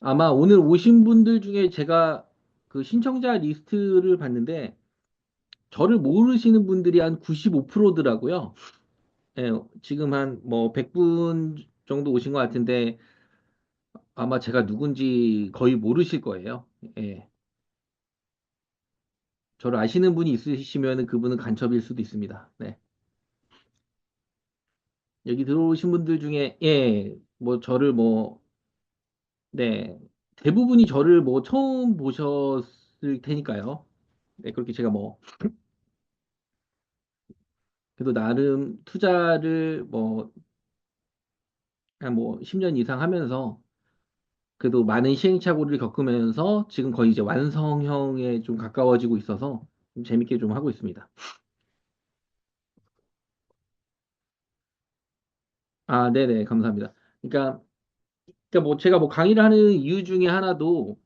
아마 오늘 오신 분들 중에 제가 그 신청자 리스트를 봤는데 저를 모르시는 분들이 한 95%더라고요. 예, 지금 한 뭐 100분 정도 오신 것 같은데 아마 제가 누군지 거의 모르실 거예요. 예. 저를 아시는 분이 있으시면 그분은 간첩일 수도 있습니다. 네. 여기 들어오신 분들 중에 뭐 저를 뭐 네. 대부분이 저를 뭐 처음 보셨을 테니까요. 네, 그렇게 제가 뭐 그래도 나름 투자를 뭐 한 뭐 10년 이상 하면서 그래도 많은 시행착오를 겪으면서 지금 거의 이제 완성형에 좀 가까워지고 있어서 좀 재밌게 좀 하고 있습니다. 아, 네네, 감사합니다. 그러니까, 그러니까 뭐 제가 뭐 강의를 하는 이유 중에 하나도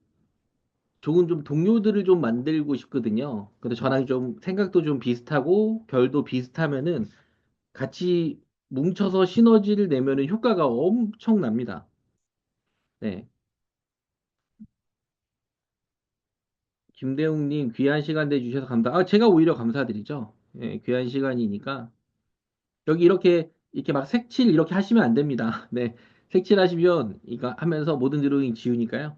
좋은 좀 동료들을 좀 만들고 싶거든요. 근데 저랑 좀 생각도 좀 비슷하고 결도 비슷하면은 같이 뭉쳐서 시너지를 내면은 효과가 엄청납니다. 네. 김대웅님 귀한 시간 내주셔서 제가 오히려 감사드리죠. 예, 귀한 시간이니까. 여기 이렇게 막 색칠 이렇게 하시면 안 됩니다. 네. 색칠하시면 이거 하면서 모든 드로잉 지우니까요.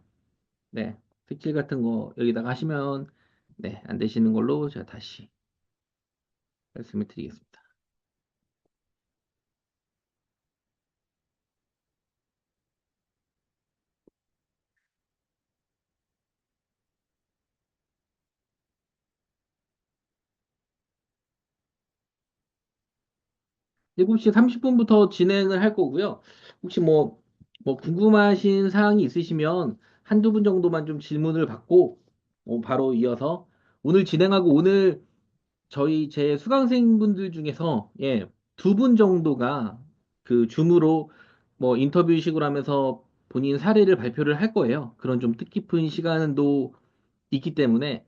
네. 색칠 같은 거 여기다가 하시면 네, 안 되시는 걸로 제가 다시 말씀을 드리겠습니다. 7시 30분부터 진행을 할 거고요. 혹시 뭐 궁금하신 사항이 있으시면 한두 분 정도만 좀 질문을 받고 바로 이어서 오늘 진행하고 오늘 저희 제 수강생분들 중에서 두 분 정도가 그 줌으로 뭐 인터뷰식으로 하면서 본인 사례를 발표를 할 거예요. 그런 좀 뜻깊은 시간도 있기 때문에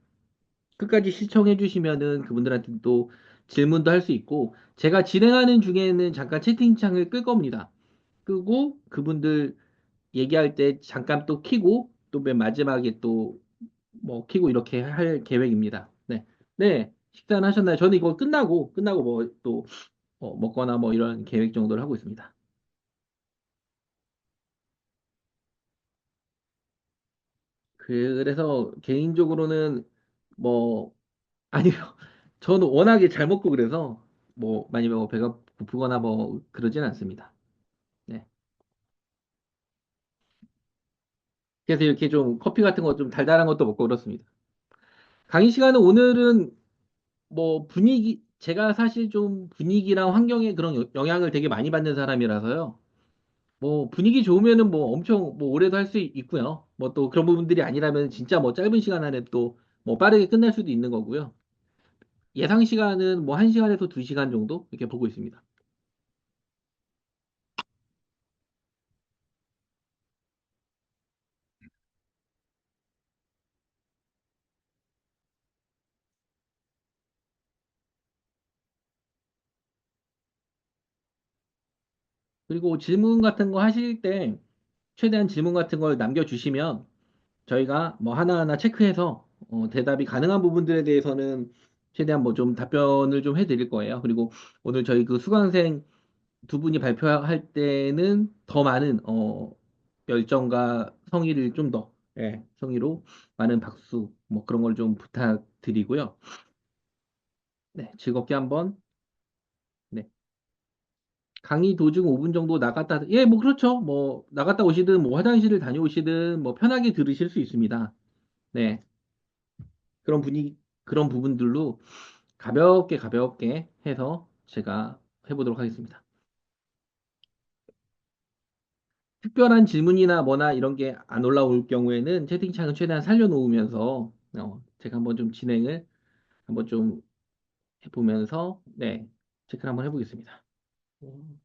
끝까지 시청해 주시면은 그분들한테 또 질문도 할 수 있고 제가 진행하는 중에는 잠깐 채팅창을 끌 겁니다. 끄고 그분들 얘기할 때 잠깐 또 키고 또 맨 마지막에 또 뭐 키고 이렇게 할 계획입니다. 네. 네. 식사는 하셨나요? 저는 이거 끝나고 뭐 또 먹거나 뭐 이런 계획 정도를 하고 있습니다. 그래서 개인적으로는 뭐 아니요. 저는 워낙에 잘 먹고 그래서 뭐 많이 뭐 배가 고프거나 뭐 그러진 않습니다. 네. 그래서 이렇게 좀 커피 같은 거 좀 달달한 것도 먹고 그렇습니다. 강의 시간은 오늘은 뭐 제가 사실 좀 분위기랑 환경에 그런 영향을 되게 많이 받는 사람이라서요. 뭐 분위기 좋으면은 뭐 엄청 뭐 오래도 할 수 있고요. 뭐 또 그런 부분들이 아니라면 진짜 뭐 짧은 시간 안에 또 뭐 빠르게 끝날 수도 있는 거고요. 예상 시간은 뭐 1시간에서 2시간 정도 이렇게 보고 있습니다. 그리고 질문 같은 거 하실 때 최대한 질문 같은 걸 남겨주시면 저희가 뭐 하나하나 체크해서 대답이 가능한 부분들에 대해서는 최대한 뭐 좀 답변을 좀 해드릴 거예요. 그리고 오늘 저희 그 수강생 두 분이 발표할 때는 더 많은 열정과 성의를 좀 더 성의로 많은 박수 뭐 그런 걸 좀 부탁드리고요. 네, 즐겁게 한번 네, 강의 도중 5분 정도 뭐 그렇죠. 뭐 나갔다 오시든 뭐 화장실을 다녀오시든 뭐 편하게 들으실 수 있습니다. 네, 그런 그런 부분들로 가볍게 해서 제가 해보도록 하겠습니다. 특별한 질문이나 뭐나 이런 게 안 올라올 경우에는 채팅창을 최대한 살려놓으면서 제가 한번 좀 진행을 한번 좀 해보면서 네, 체크를 한번 해보겠습니다. 음,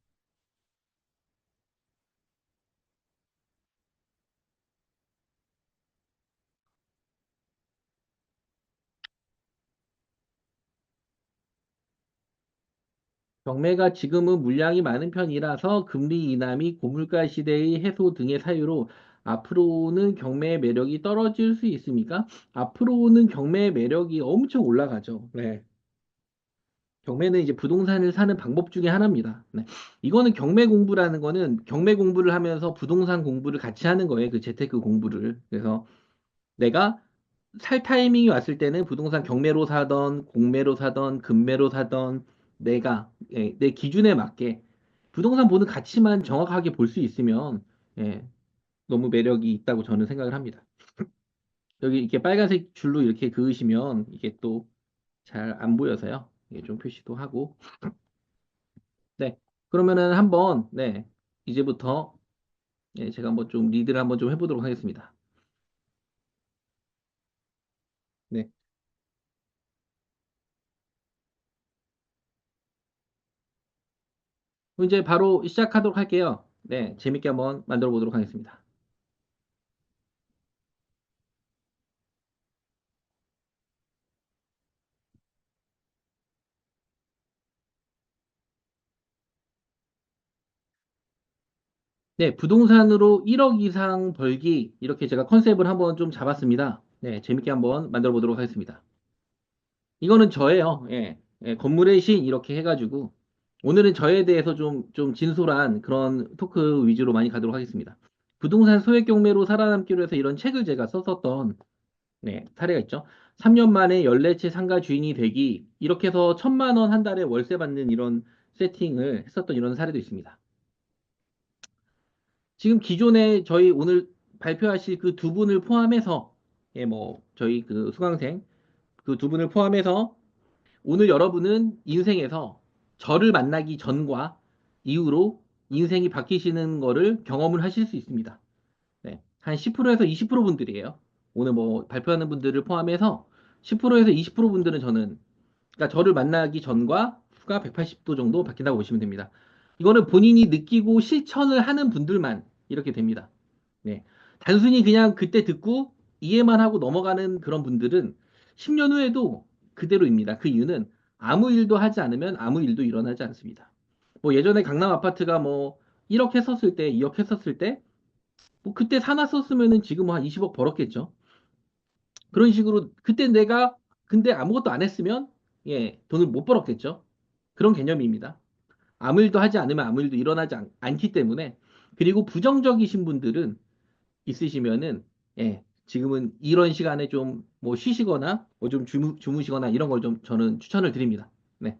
경매가 지금은 물량이 많은 편이라서 금리 인하 및 고물가 시대의 해소 등의 사유로 앞으로는 경매의 매력이 떨어질 수 있습니까? 앞으로는 경매의 매력이 엄청 올라가죠. 네. 경매는 이제 부동산을 사는 방법 중에 하나입니다. 네. 이거는 경매 공부라는 거는 경매 공부를 하면서 부동산 공부를 같이 하는 거예요. 그 재테크 공부를. 그래서 내가 살 타이밍이 왔을 때는 부동산 경매로 사던, 공매로 사던, 금매로 사던 내가 내 기준에 맞게 부동산 보는 가치만 정확하게 볼 수 있으면 예, 너무 매력이 있다고 저는 생각을 합니다. 여기 이렇게 빨간색 줄로 이렇게 그으시면 이게 또 잘 안 보여서요. 이게 좀 표시도 하고. 네. 그러면은 한번 네. 이제부터 예, 제가 한번 좀 리드를 한번 좀 해보도록 하겠습니다. 네. 그럼 이제 바로 시작하도록 할게요. 네. 재밌게 한번 만들어 보도록 하겠습니다. 네, 부동산으로 1억 이상 벌기 이렇게 제가 컨셉을 한번 좀 잡았습니다. 네, 재밌게 한번 만들어 보도록 하겠습니다. 이거는 저예요. 예, 건물의 신 이렇게 해가지고 오늘은 저에 대해서 좀 진솔한 그런 토크 위주로 많이 가도록 하겠습니다. 부동산 소액 경매로 살아남기로 해서 이런 책을 제가 썼었던 네, 사례가 있죠. 3년 만에 14채 상가 주인이 되기 이렇게 해서 1,000만 원 한 달에 월세 받는 이런 세팅을 했었던 이런 사례도 있습니다. 지금 기존에 저희 오늘 발표하실 그 두 분을 포함해서, 예, 뭐, 저희 그 수강생 그 두 분을 포함해서 오늘 여러분은 인생에서 저를 만나기 전과 이후로 인생이 바뀌시는 거를 경험을 하실 수 있습니다. 네. 한 10%에서 20% 분들이에요. 오늘 뭐 발표하는 분들을 포함해서 10%에서 20% 분들은 그러니까 저를 만나기 전과 후가 180도 정도 바뀐다고 보시면 됩니다. 이거는 본인이 느끼고 실천을 하는 분들만 이렇게 됩니다. 네. 단순히 그냥 그때 듣고 이해만 하고 넘어가는 그런 분들은 10년 후에도 그대로입니다. 그 이유는 아무 일도 하지 않으면 아무 일도 일어나지 않습니다. 뭐 예전에 강남 아파트가 뭐 1억 했었을 때, 2억 했었을 때, 뭐 그때 사놨었으면은 지금 한 20억 벌었겠죠. 그런 식으로 그때 내가 근데 아무것도 안 했으면 예, 돈을 못 벌었겠죠. 그런 개념입니다. 아무 일도 하지 않으면 아무 일도 일어나지 않기 때문에 그리고 부정적이신 분들은 있으시면은 예, 지금은 이런 시간에 좀 뭐 쉬시거나 뭐 좀 주무시거나 이런 걸 좀 저는 추천을 드립니다. 네.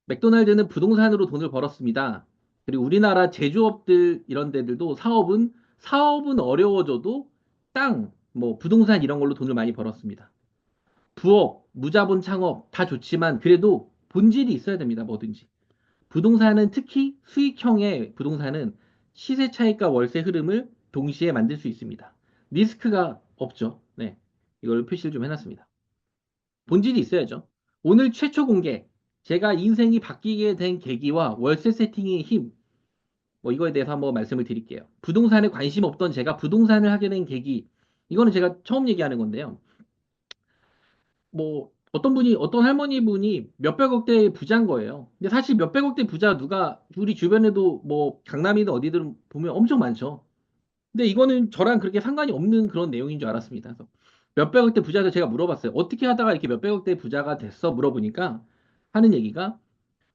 맥도날드는 부동산으로 돈을 벌었습니다. 그리고 우리나라 제조업들 이런 데들도 사업은 어려워져도 땅, 뭐 부동산 이런 걸로 돈을 많이 벌었습니다. 부업, 무자본 창업 다 좋지만 그래도 본질이 있어야 됩니다. 뭐든지. 부동산은 특히 수익형의 부동산은 시세 차익과 월세 흐름을 동시에 만들 수 있습니다. 리스크가 없죠. 네. 이걸 표시를 좀 해놨습니다. 본질이 있어야죠. 오늘 최초 공개. 제가 인생이 바뀌게 된 계기와 월세 세팅의 힘. 뭐 이거에 대해서 한번 말씀을 드릴게요. 부동산에 관심 없던 제가 부동산을 하게 된 계기. 이거는 제가 처음 얘기하는 건데요. 뭐 어떤 할머니 분이 몇백억 대 부자인 거예요. 근데 사실 몇백억 대 부자 누가 우리 주변에도 뭐 강남이든 어디든 보면 엄청 많죠. 근데 이거는 저랑 그렇게 상관이 없는 그런 내용인 줄 알았습니다. 그래서 몇백억 대 부자도 제가 물어봤어요. 어떻게 하다가 이렇게 몇백억 대 부자가 됐어? 물어보니까 하는 얘기가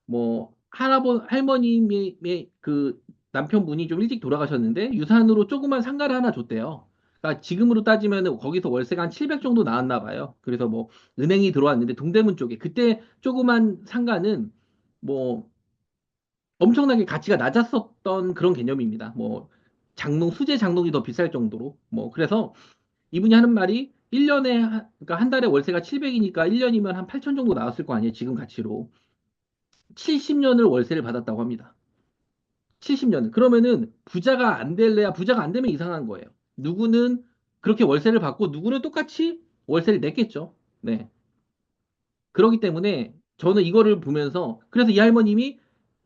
뭐 할머님의 그 남편분이 좀 일찍 돌아가셨는데 유산으로 조그만 상가를 하나 줬대요. 그러니까 지금으로 따지면 거기서 월세가 한 700 정도 나왔나 봐요. 그래서 뭐 은행이 들어왔는데 동대문 쪽에 그때 조그만 상가는 뭐 엄청나게 가치가 낮았었던 그런 개념입니다. 뭐 수제 장롱이 더 비쌀 정도로 뭐 그래서 이분이 하는 말이 1년에 그러니까 한 달에 월세가 700이니까 1년이면 한 8천 정도 나왔을 거 아니에요. 지금 가치로. 70년을 월세를 받았다고 합니다. 70년. 그러면은 부자가 안 되면 이상한 거예요. 누구는 그렇게 월세를 받고 누구는 똑같이 월세를 냈겠죠. 네. 그렇기 때문에 저는 이거를 보면서 그래서 이 할머님이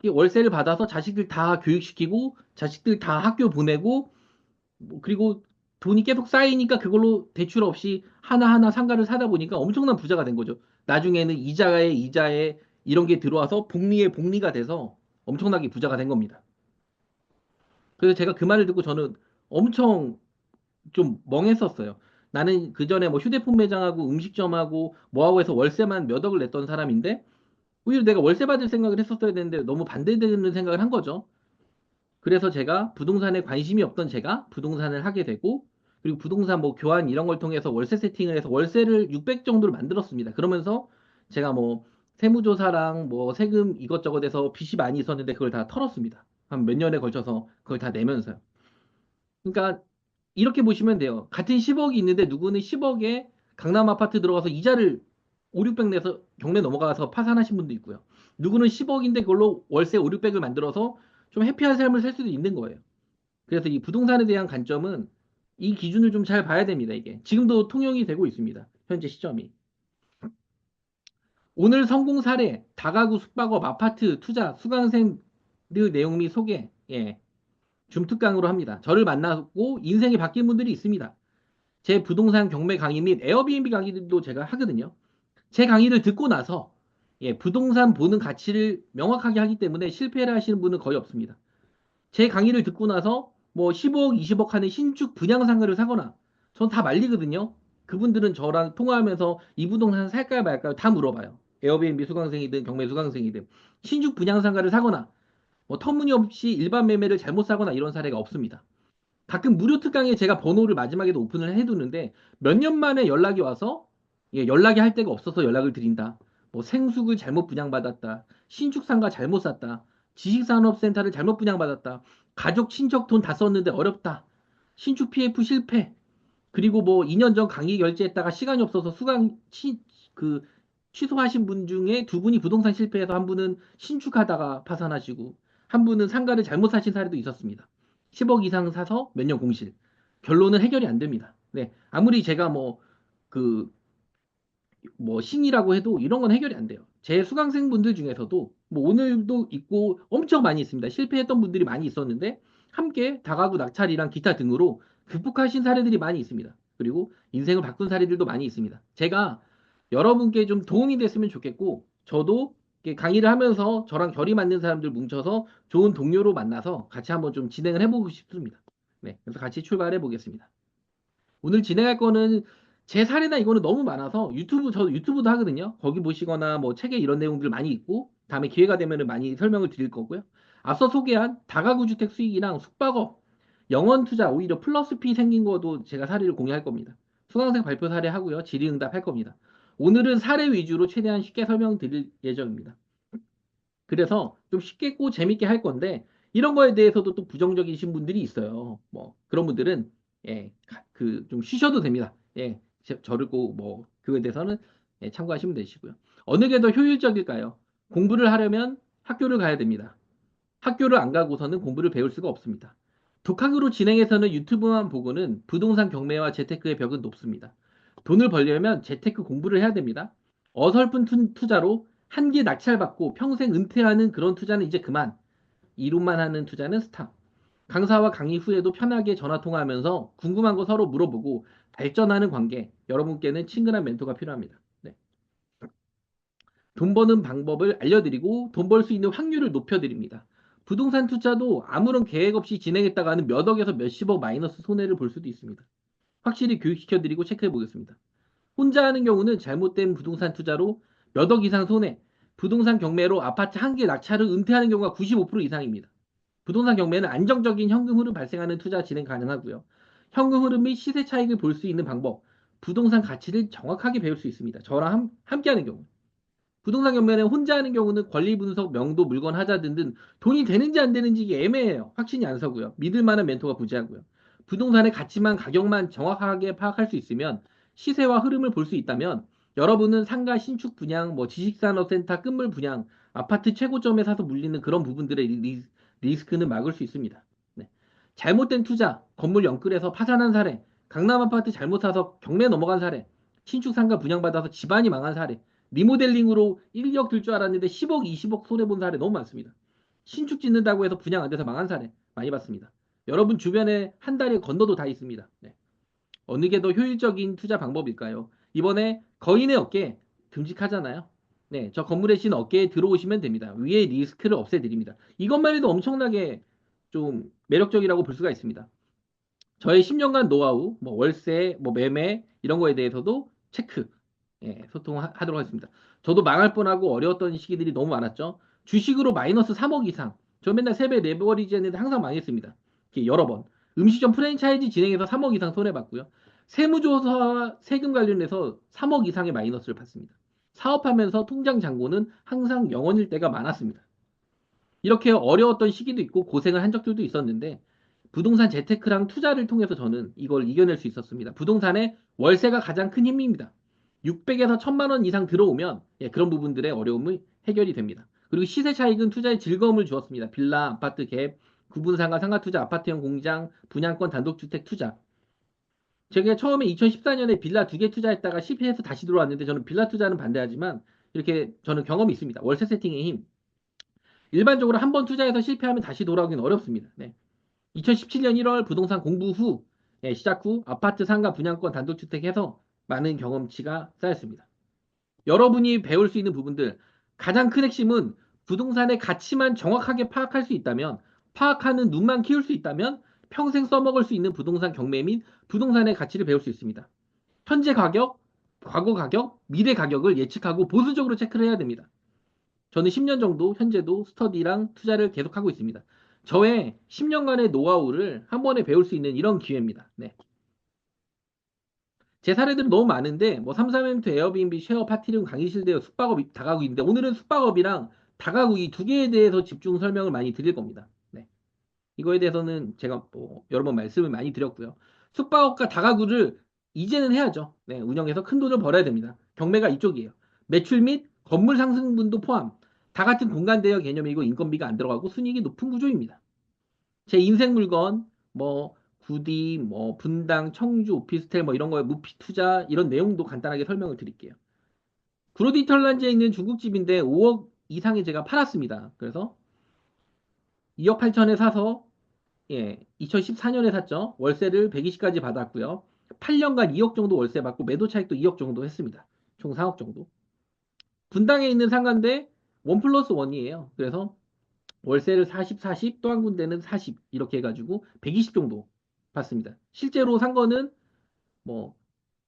이 월세를 받아서 자식들 다 교육시키고 자식들 다 학교 보내고 뭐 그리고 돈이 계속 쌓이니까 그걸로 대출 없이 하나하나 상가를 사다 보니까 엄청난 부자가 된 거죠. 나중에는 이자에 이런 게 들어와서 복리에 복리가 돼서 엄청나게 부자가 된 겁니다. 그래서 제가 그 말을 듣고 저는 엄청 좀 멍했었어요. 나는 그 전에 뭐 휴대폰 매장하고 음식점하고 뭐하고 해서 월세만 몇 억을 냈던 사람인데 오히려 내가 월세 받을 생각을 했었어야 되는데 너무 반대되는 생각을 한 거죠. 그래서 제가 부동산에 관심이 없던 제가 부동산을 하게 되고 그리고 부동산 뭐 교환 이런 걸 통해서 월세 세팅을 해서 월세를 600 정도를 만들었습니다. 그러면서 제가 뭐 세무조사랑 뭐 세금 이것저것 해서 빚이 많이 있었는데 그걸 다 털었습니다. 한 몇 년에 걸쳐서 그걸 다 내면서요. 그러니까 이렇게 보시면 돼요. 같은 10억이 있는데 누구는 10억에 강남 아파트 들어가서 이자를 5, 600 내서 경매 넘어가서 파산하신 분도 있고요. 누구는 10억인데 그걸로 월세 5, 600을 만들어서 좀 해피한 삶을 살 수도 있는 거예요. 그래서 이 부동산에 대한 관점은 이 기준을 좀 잘 봐야 됩니다, 이게. 지금도 통용이 되고 있습니다. 현재 시점이. 오늘 성공 사례, 다가구 숙박업, 아파트, 투자, 수강생 내용 및 소개, 예, 줌특강으로 합니다. 저를 만나고 인생이 바뀐 분들이 있습니다. 제 부동산 경매 강의 및 에어비앤비 강의도 제가 하거든요. 제 강의를 듣고 나서 예, 부동산 보는 가치를 명확하게 하기 때문에 실패를 하시는 분은 거의 없습니다. 제 강의를 듣고 나서 뭐 15억, 20억 하는 신축 분양 상가를 사거나 전 다 말리거든요. 그분들은 저랑 통화하면서 이 부동산 살까요 말까요 다 물어봐요. 에어비앤비 수강생이든 경매 수강생이든 신축 분양 상가를 사거나 뭐 터무니없이 일반 매매를 잘못 사거나 이런 사례가 없습니다. 가끔 무료 특강에 제가 번호를 마지막에도 오픈을 해두는데 몇 년 만에 연락이 와서 예, 연락이 할 데가 없어서 연락을 드린다. 뭐 생수를 잘못 분양받았다. 신축상가 잘못 샀다. 지식산업센터를 잘못 분양받았다. 가족 친척 돈 다 썼는데 어렵다. 신축 PF 실패. 그리고 뭐 2년 전 강의 결제했다가 시간이 없어서 그 취소하신 분 중에 두 분이 부동산 실패해서 한 분은 신축하다가 파산하시고 한 분은 상가를 잘못 사신 사례도 있었습니다. 10억 이상 사서 몇 년 공실. 결론은 해결이 안 됩니다. 네. 아무리 제가 뭐 신이라고 해도 이런 건 해결이 안 돼요. 제 수강생분들 중에서도 뭐 오늘도 있고 엄청 많이 있습니다. 실패했던 분들이 많이 있었는데 함께 다가구 낙찰이랑 기타 등으로 극복하신 사례들이 많이 있습니다. 그리고 인생을 바꾼 사례들도 많이 있습니다. 제가 여러분께 좀 도움이 됐으면 좋겠고 저도 이렇게 강의를 하면서 저랑 결이 맞는 사람들 뭉쳐서 좋은 동료로 만나서 같이 한번 좀 진행을 해보고 싶습니다. 네, 그래서 같이 출발해 보겠습니다. 오늘 진행할 거는 제 사례나 이거는 너무 많아서 저도 유튜브도 하거든요. 거기 보시거나 뭐 책에 이런 내용들 많이 있고 다음에 기회가 되면 많이 설명을 드릴 거고요. 앞서 소개한 다가구 주택 수익이랑 숙박업, 영원 투자 오히려 플러스 피 생긴 것도 제가 사례를 공유할 겁니다. 수강생 발표 사례 하고요. 질의응답 할 겁니다. 오늘은 사례 위주로 최대한 쉽게 설명드릴 예정입니다. 그래서 좀 쉽겠고 재밌게 할 건데 이런 거에 대해서도 또 부정적이신 분들이 있어요. 뭐 그런 분들은 예, 그 좀 쉬셔도 됩니다. 예, 저를 꼭 뭐 그거에 대해서는 예, 참고하시면 되시고요. 어느 게 더 효율적일까요? 공부를 하려면 학교를 가야 됩니다. 학교를 안 가고서는 공부를 배울 수가 없습니다. 독학으로 진행해서는 유튜브만 보고는 부동산 경매와 재테크의 벽은 높습니다. 돈을 벌려면 재테크 공부를 해야 됩니다. 어설픈 투자로 한 개 낙찰받고 평생 은퇴하는 그런 투자는 이제 그만. 이론만 하는 투자는 스탑. 강사와 강의 후에도 편하게 전화 통화하면서 궁금한 거 서로 물어보고 발전하는 관계. 여러분께는 친근한 멘토가 필요합니다. 네. 돈 버는 방법을 알려드리고 돈 벌 수 있는 확률을 높여드립니다. 부동산 투자도 아무런 계획 없이 진행했다가는 몇 억에서 몇십억 마이너스 손해를 볼 수도 있습니다. 확실히 교육시켜드리고 체크해 보겠습니다. 혼자 하는 경우는 잘못된 부동산 투자로 몇 억 이상 손해, 부동산 경매로 아파트 한 개 낙찰을 은퇴하는 경우가 95% 이상입니다. 부동산 경매는 안정적인 현금 흐름 발생하는 투자 진행 가능하고요. 현금 흐름 및 시세 차익을 볼 수 있는 방법, 부동산 가치를 정확하게 배울 수 있습니다. 저랑 함께 하는 경우. 부동산 경매는 혼자 하는 경우는 권리 분석, 명도, 물건 하자 등등 돈이 되는지 안 되는지 이게 애매해요. 확신이 안 서고요. 믿을 만한 멘토가 부재하고요. 부동산의 가치만 가격만 정확하게 파악할 수 있으면 시세와 흐름을 볼 수 있다면 여러분은 상가 신축 분양, 뭐 지식산업센터 끝물 분양, 아파트 최고점에 사서 물리는 그런 부분들의 리스크는 막을 수 있습니다. 네. 잘못된 투자, 건물 영끌에서 파산한 사례, 강남 아파트 잘못 사서 경매 넘어간 사례, 신축 상가 분양받아서 집안이 망한 사례, 리모델링으로 1억 들 줄 알았는데 10억, 20억 손해본 사례 너무 많습니다. 신축 짓는다고 해서 분양 안 돼서 망한 사례 많이 봤습니다. 여러분 주변에 한 달에 건너도 다 있습니다. 네. 어느 게 더 효율적인 투자 방법일까요? 이번에 거인의 어깨 듬직하잖아요. 네, 저 건물의 신 어깨에 들어오시면 됩니다. 위에 리스크를 없애드립니다. 이것만 해도 엄청나게 좀 매력적이라고 볼 수가 있습니다. 저의 10년간 노하우, 뭐 월세, 뭐 매매 이런 거에 대해서도 체크, 소통하도록 하겠습니다. 저도 망할 뻔하고 어려웠던 시기들이 너무 많았죠. 주식으로 마이너스 3억 이상. 저 맨날 세배 레버리지 했는데 항상 망했습니다. 이렇게 여러 번. 음식점 프랜차이즈 진행해서 3억 이상 손해봤고요. 세무조사 세금 관련해서 3억 이상의 마이너스를 봤습니다. 사업하면서 통장 잔고는 항상 0원일 때가 많았습니다. 이렇게 어려웠던 시기도 있고 고생을 한 적들도 있었는데 부동산 재테크랑 투자를 통해서 저는 이걸 이겨낼 수 있었습니다. 부동산의 월세가 가장 큰 힘입니다. 600에서 1000만 원 이상 들어오면 그런 부분들의 어려움이 해결이 됩니다. 그리고 시세 차익은 투자에 즐거움을 주었습니다. 빌라, 아파트 갭, 구분상가, 상가투자, 아파트형 공장, 분양권, 단독주택 투자. 제가 처음에 2014년에 빌라 2개 투자했다가 실패해서 다시 들어왔는데 저는 빌라 투자는 반대하지만 이렇게 저는 경험이 있습니다. 월세 세팅의 힘. 일반적으로 한 번 투자해서 실패하면 다시 돌아오기는 어렵습니다. 네. 2017년 1월 부동산 공부 후, 시작 후 아파트 상가 분양권 단독주택 해서 많은 경험치가 쌓였습니다. 여러분이 배울 수 있는 부분들, 가장 큰 핵심은 부동산의 가치만 정확하게 파악할 수 있다면, 파악하는 눈만 키울 수 있다면 평생 써먹을 수 있는 부동산 경매 및 부동산의 가치를 배울 수 있습니다. 현재 가격, 과거 가격, 미래 가격을 예측하고 보수적으로 체크를 해야 됩니다. 저는 10년 정도 현재도 스터디랑 투자를 계속하고 있습니다. 저의 10년간의 노하우를 한 번에 배울 수 있는 이런 기회입니다. 네. 제 사례들은 너무 많은데 뭐 33M2 에어비앤비 쉐어 파티룸 강의실 대여 숙박업 다가구인데 오늘은 숙박업이랑 다가구 이 두 개에 대해서 집중 설명을 많이 드릴 겁니다. 네. 이거에 대해서는 제가 뭐 여러 번 말씀을 많이 드렸고요. 숙박업과 다가구를 이제는 해야죠. 네, 운영해서 큰 돈을 벌어야 됩니다. 경매가 이쪽이에요. 매출 및 건물 상승분도 포함 다 같은 공간 대여 개념이고 인건비가 안 들어가고 순이익이 높은 구조입니다. 제 인생 물건 뭐 구디 뭐 분당 청주 오피스텔 뭐 이런 거에 무피 투자 이런 내용도 간단하게 설명을 드릴게요. 구로디털란지에 있는 중국집인데 5억 이상에 제가 팔았습니다. 그래서 2억 8천에 사서 2014년에 샀죠. 월세를 120까지 받았고요. 8년간 2억 정도 월세 받고 매도 차익도 2억 정도 했습니다. 총 4억 정도. 분당에 있는 상가인데 원 플러스 원이에요. 그래서 월세를 40, 40, 또 한 군데는 40 이렇게 해가지고 120 정도 받습니다. 실제로 산 거는 뭐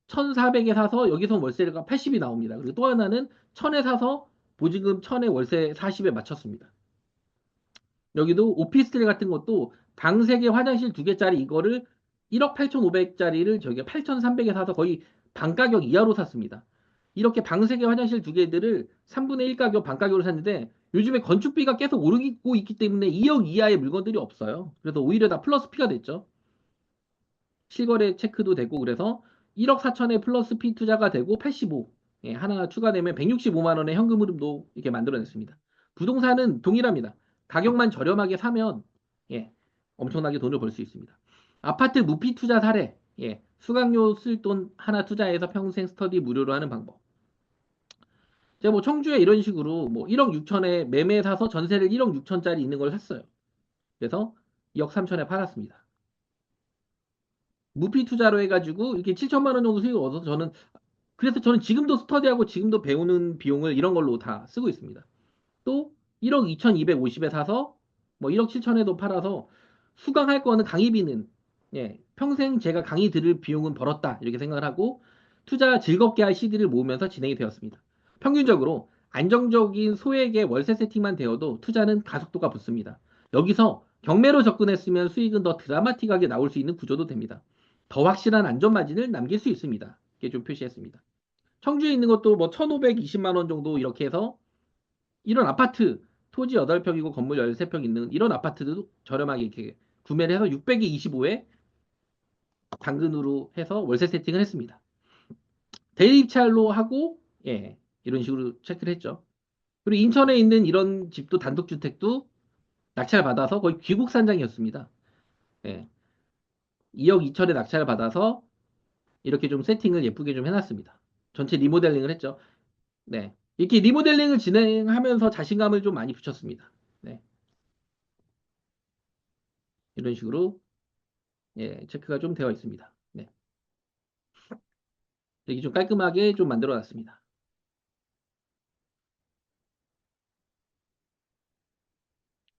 1,400에 사서 여기서 월세가 80이 나옵니다. 그리고 또 하나는 1,000에 사서 보증금 1,000에 월세 40에 맞췄습니다. 여기도 오피스텔 같은 것도 방 3개 화장실 2개짜리 이거를 1억 8,500짜리를 저희가 8,300에 사서 거의 방 가격 이하로 샀습니다. 이렇게 방 3개 화장실 2개들을 3분의 1 가격 방 가격으로 샀는데 요즘에 건축비가 계속 오르고 있기 때문에 2억 이하의 물건들이 없어요. 그래서 오히려 다 플러스 P가 됐죠. 실거래 체크도 되고 그래서 1억 4천에 플러스 P 투자가 되고 85 하나 추가되면 165만 원의 현금 흐름도 이렇게 만들어냈습니다. 부동산은 동일합니다. 가격만 저렴하게 사면 엄청나게 돈을 벌 수 있습니다. 아파트 무피 투자 사례 수강료 쓸 돈 하나 투자해서 평생 스터디 무료로 하는 방법. 제가 뭐 청주에 이런 식으로 뭐 1억 6천에 매매 사서 전세를 1억 6천짜리 있는 걸 샀어요. 그래서 2억 3천에 팔았습니다. 무피 투자로 해가지고 이렇게 7천만 원 정도 수익을 얻어서 그래서 저는 지금도 스터디하고 지금도 배우는 비용을 이런 걸로 다 쓰고 있습니다. 또 1억 2,250에 사서 뭐 1억 7천에도 팔아서 수강할 거는 강의비는 평생 제가 강의 들을 비용은 벌었다 이렇게 생각을 하고 투자 즐겁게 할 CD를 모으면서 진행이 되었습니다. 평균적으로 안정적인 소액의 월세 세팅만 되어도 투자는 가속도가 붙습니다. 여기서 경매로 접근했으면 수익은 더 드라마틱하게 나올 수 있는 구조도 됩니다. 더 확실한 안전 마진을 남길 수 있습니다. 이렇게 좀 표시했습니다. 청주에 있는 것도 뭐 1,520만 원 정도 이렇게 해서 이런 아파트 토지 8평이고 건물 13평 있는 이런 아파트도 저렴하게 이렇게 구매를 해서 600에 25에 당근으로 해서 월세 세팅을 했습니다. 대리 입찰로 하고 이런 식으로 체크를 했죠. 그리고 인천에 있는 이런 집도 단독주택도 낙찰 받아서 거의 귀국 산장이었습니다. 2억 2천에 낙찰을 받아서 이렇게 좀 세팅을 예쁘게 좀 해놨습니다. 전체 리모델링을 했죠. 네. 이렇게 리모델링을 진행하면서 자신감을 좀 많이 붙였습니다. 네. 이런 식으로 체크가 좀 되어 있습니다. 네. 이렇게 좀 깔끔하게 좀 만들어 놨습니다.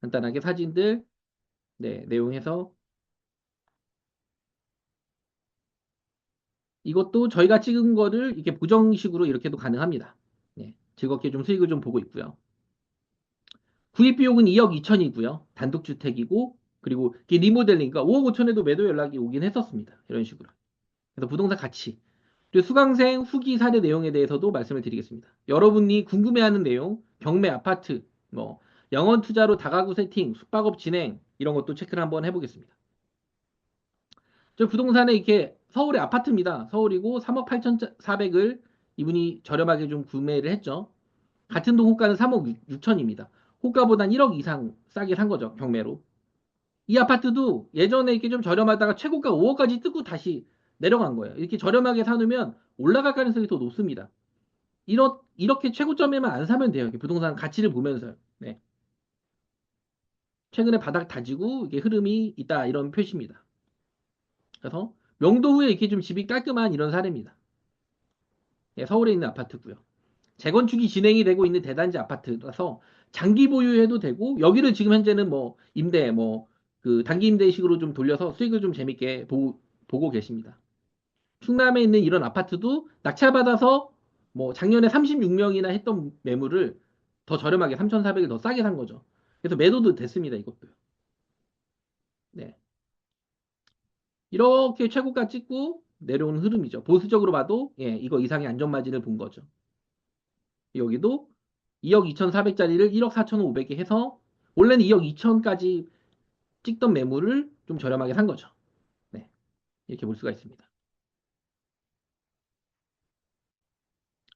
간단하게 사진들 네, 내용해서 이것도 저희가 찍은 거를 이렇게 보정식으로 이렇게도 가능합니다. 네, 즐겁게 좀 수익을 좀 보고 있고요. 구입 비용은 2억 2천이고요. 단독주택이고, 그리고 이게 리모델링, 그러니까 5억 5천에도 매도 연락이 오긴 했었습니다. 이런 식으로. 그래서 부동산 가치. 그리고 수강생 후기 사례 내용에 대해서도 말씀을 드리겠습니다. 여러분이 궁금해하는 내용, 경매 아파트, 뭐, 영원 투자로 다가구 세팅, 숙박업 진행, 이런 것도 체크를 한번 해보겠습니다. 저 부동산에 이렇게 서울의 아파트입니다. 서울이고 3억 8천4백을 이분이 저렴하게 좀 구매를 했죠. 같은 동 호가는 3억 6천입니다. 호가보단 1억 이상 싸게 산 거죠. 경매로. 이 아파트도 예전에 이렇게 좀 저렴하다가 최고가 5억까지 뜨고 다시 내려간 거예요. 이렇게 저렴하게 사놓으면 올라갈 가능성이 더 높습니다. 이렇게 최고점에만 안 사면 돼요. 이렇게 부동산 가치를 보면서요. 네. 최근에 바닥 다지고 이게 흐름이 있다 이런 표시입니다. 그래서 명도 후에 이렇게 좀 집이 깔끔한 이런 사례입니다. 예, 서울에 있는 아파트고요. 재건축이 진행이 되고 있는 대단지 아파트라서 장기 보유해도 되고 여기를 지금 현재는 뭐 임대 뭐 그 단기 임대식으로 좀 돌려서 수익을 좀 재밌게 보고 계십니다. 충남에 있는 이런 아파트도 낙찰받아서 뭐 작년에 36명이나 했던 매물을 더 저렴하게 3,400을 더 싸게 산 거죠. 그래서 매도도 됐습니다. 이것도. 네. 이렇게 최고가 찍고 내려오는 흐름이죠. 보수적으로 봐도 예, 이거 이상의 안전 마진을 본 거죠. 여기도 2억 2,400짜리를 1억 4,500에 해서 원래는 2억 2천까지 찍던 매물을 좀 저렴하게 산 거죠. 네. 이렇게 볼 수가 있습니다.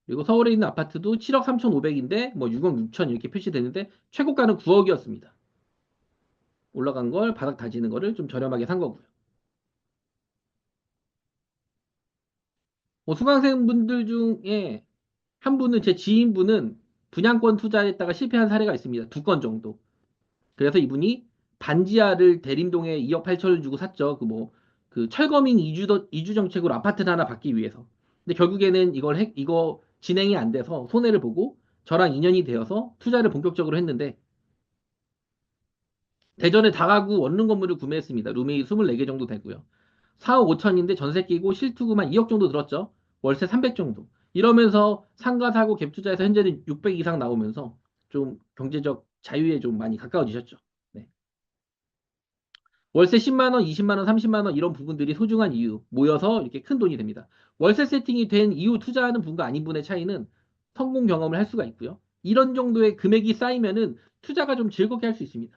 그리고 서울에 있는 아파트도 7억 3,500인데 뭐 6억 6천 이렇게 표시되는데 최고가는 9억이었습니다. 올라간 걸 바닥 다지는 거를 좀 저렴하게 산 거고요. 뭐 수강생분들 중에 한 분은 제 지인분은 분양권 투자했다가 실패한 사례가 있습니다. 2건 정도. 그래서 이분이 반지하를 대림동에 2억 8천을 주고 샀죠. 그 뭐, 그 철거민 이주 정책으로 아파트를 하나 받기 위해서. 근데 결국에는 이거 진행이 안 돼서 손해를 보고 저랑 인연이 되어서 투자를 본격적으로 했는데 대전에 다가구 원룸 건물을 구매했습니다. 룸이 24개 정도 되고요. 4억 5천인데 전세 끼고 실투구만 2억 정도 들었죠. 월세 300 정도. 이러면서 상가 사고 갭 투자해서 현재는 600 이상 나오면서 좀 경제적 자유에 좀 많이 가까워지셨죠. 네. 월세 10만 원, 20만 원, 30만 원 이런 부분들이 소중한 이유 모여서 이렇게 큰 돈이 됩니다. 월세 세팅이 된 이후 투자하는 분과 아닌 분의 차이는 성공 경험을 할 수가 있고요. 이런 정도의 금액이 쌓이면은 투자가 좀 즐겁게 할 수 있습니다.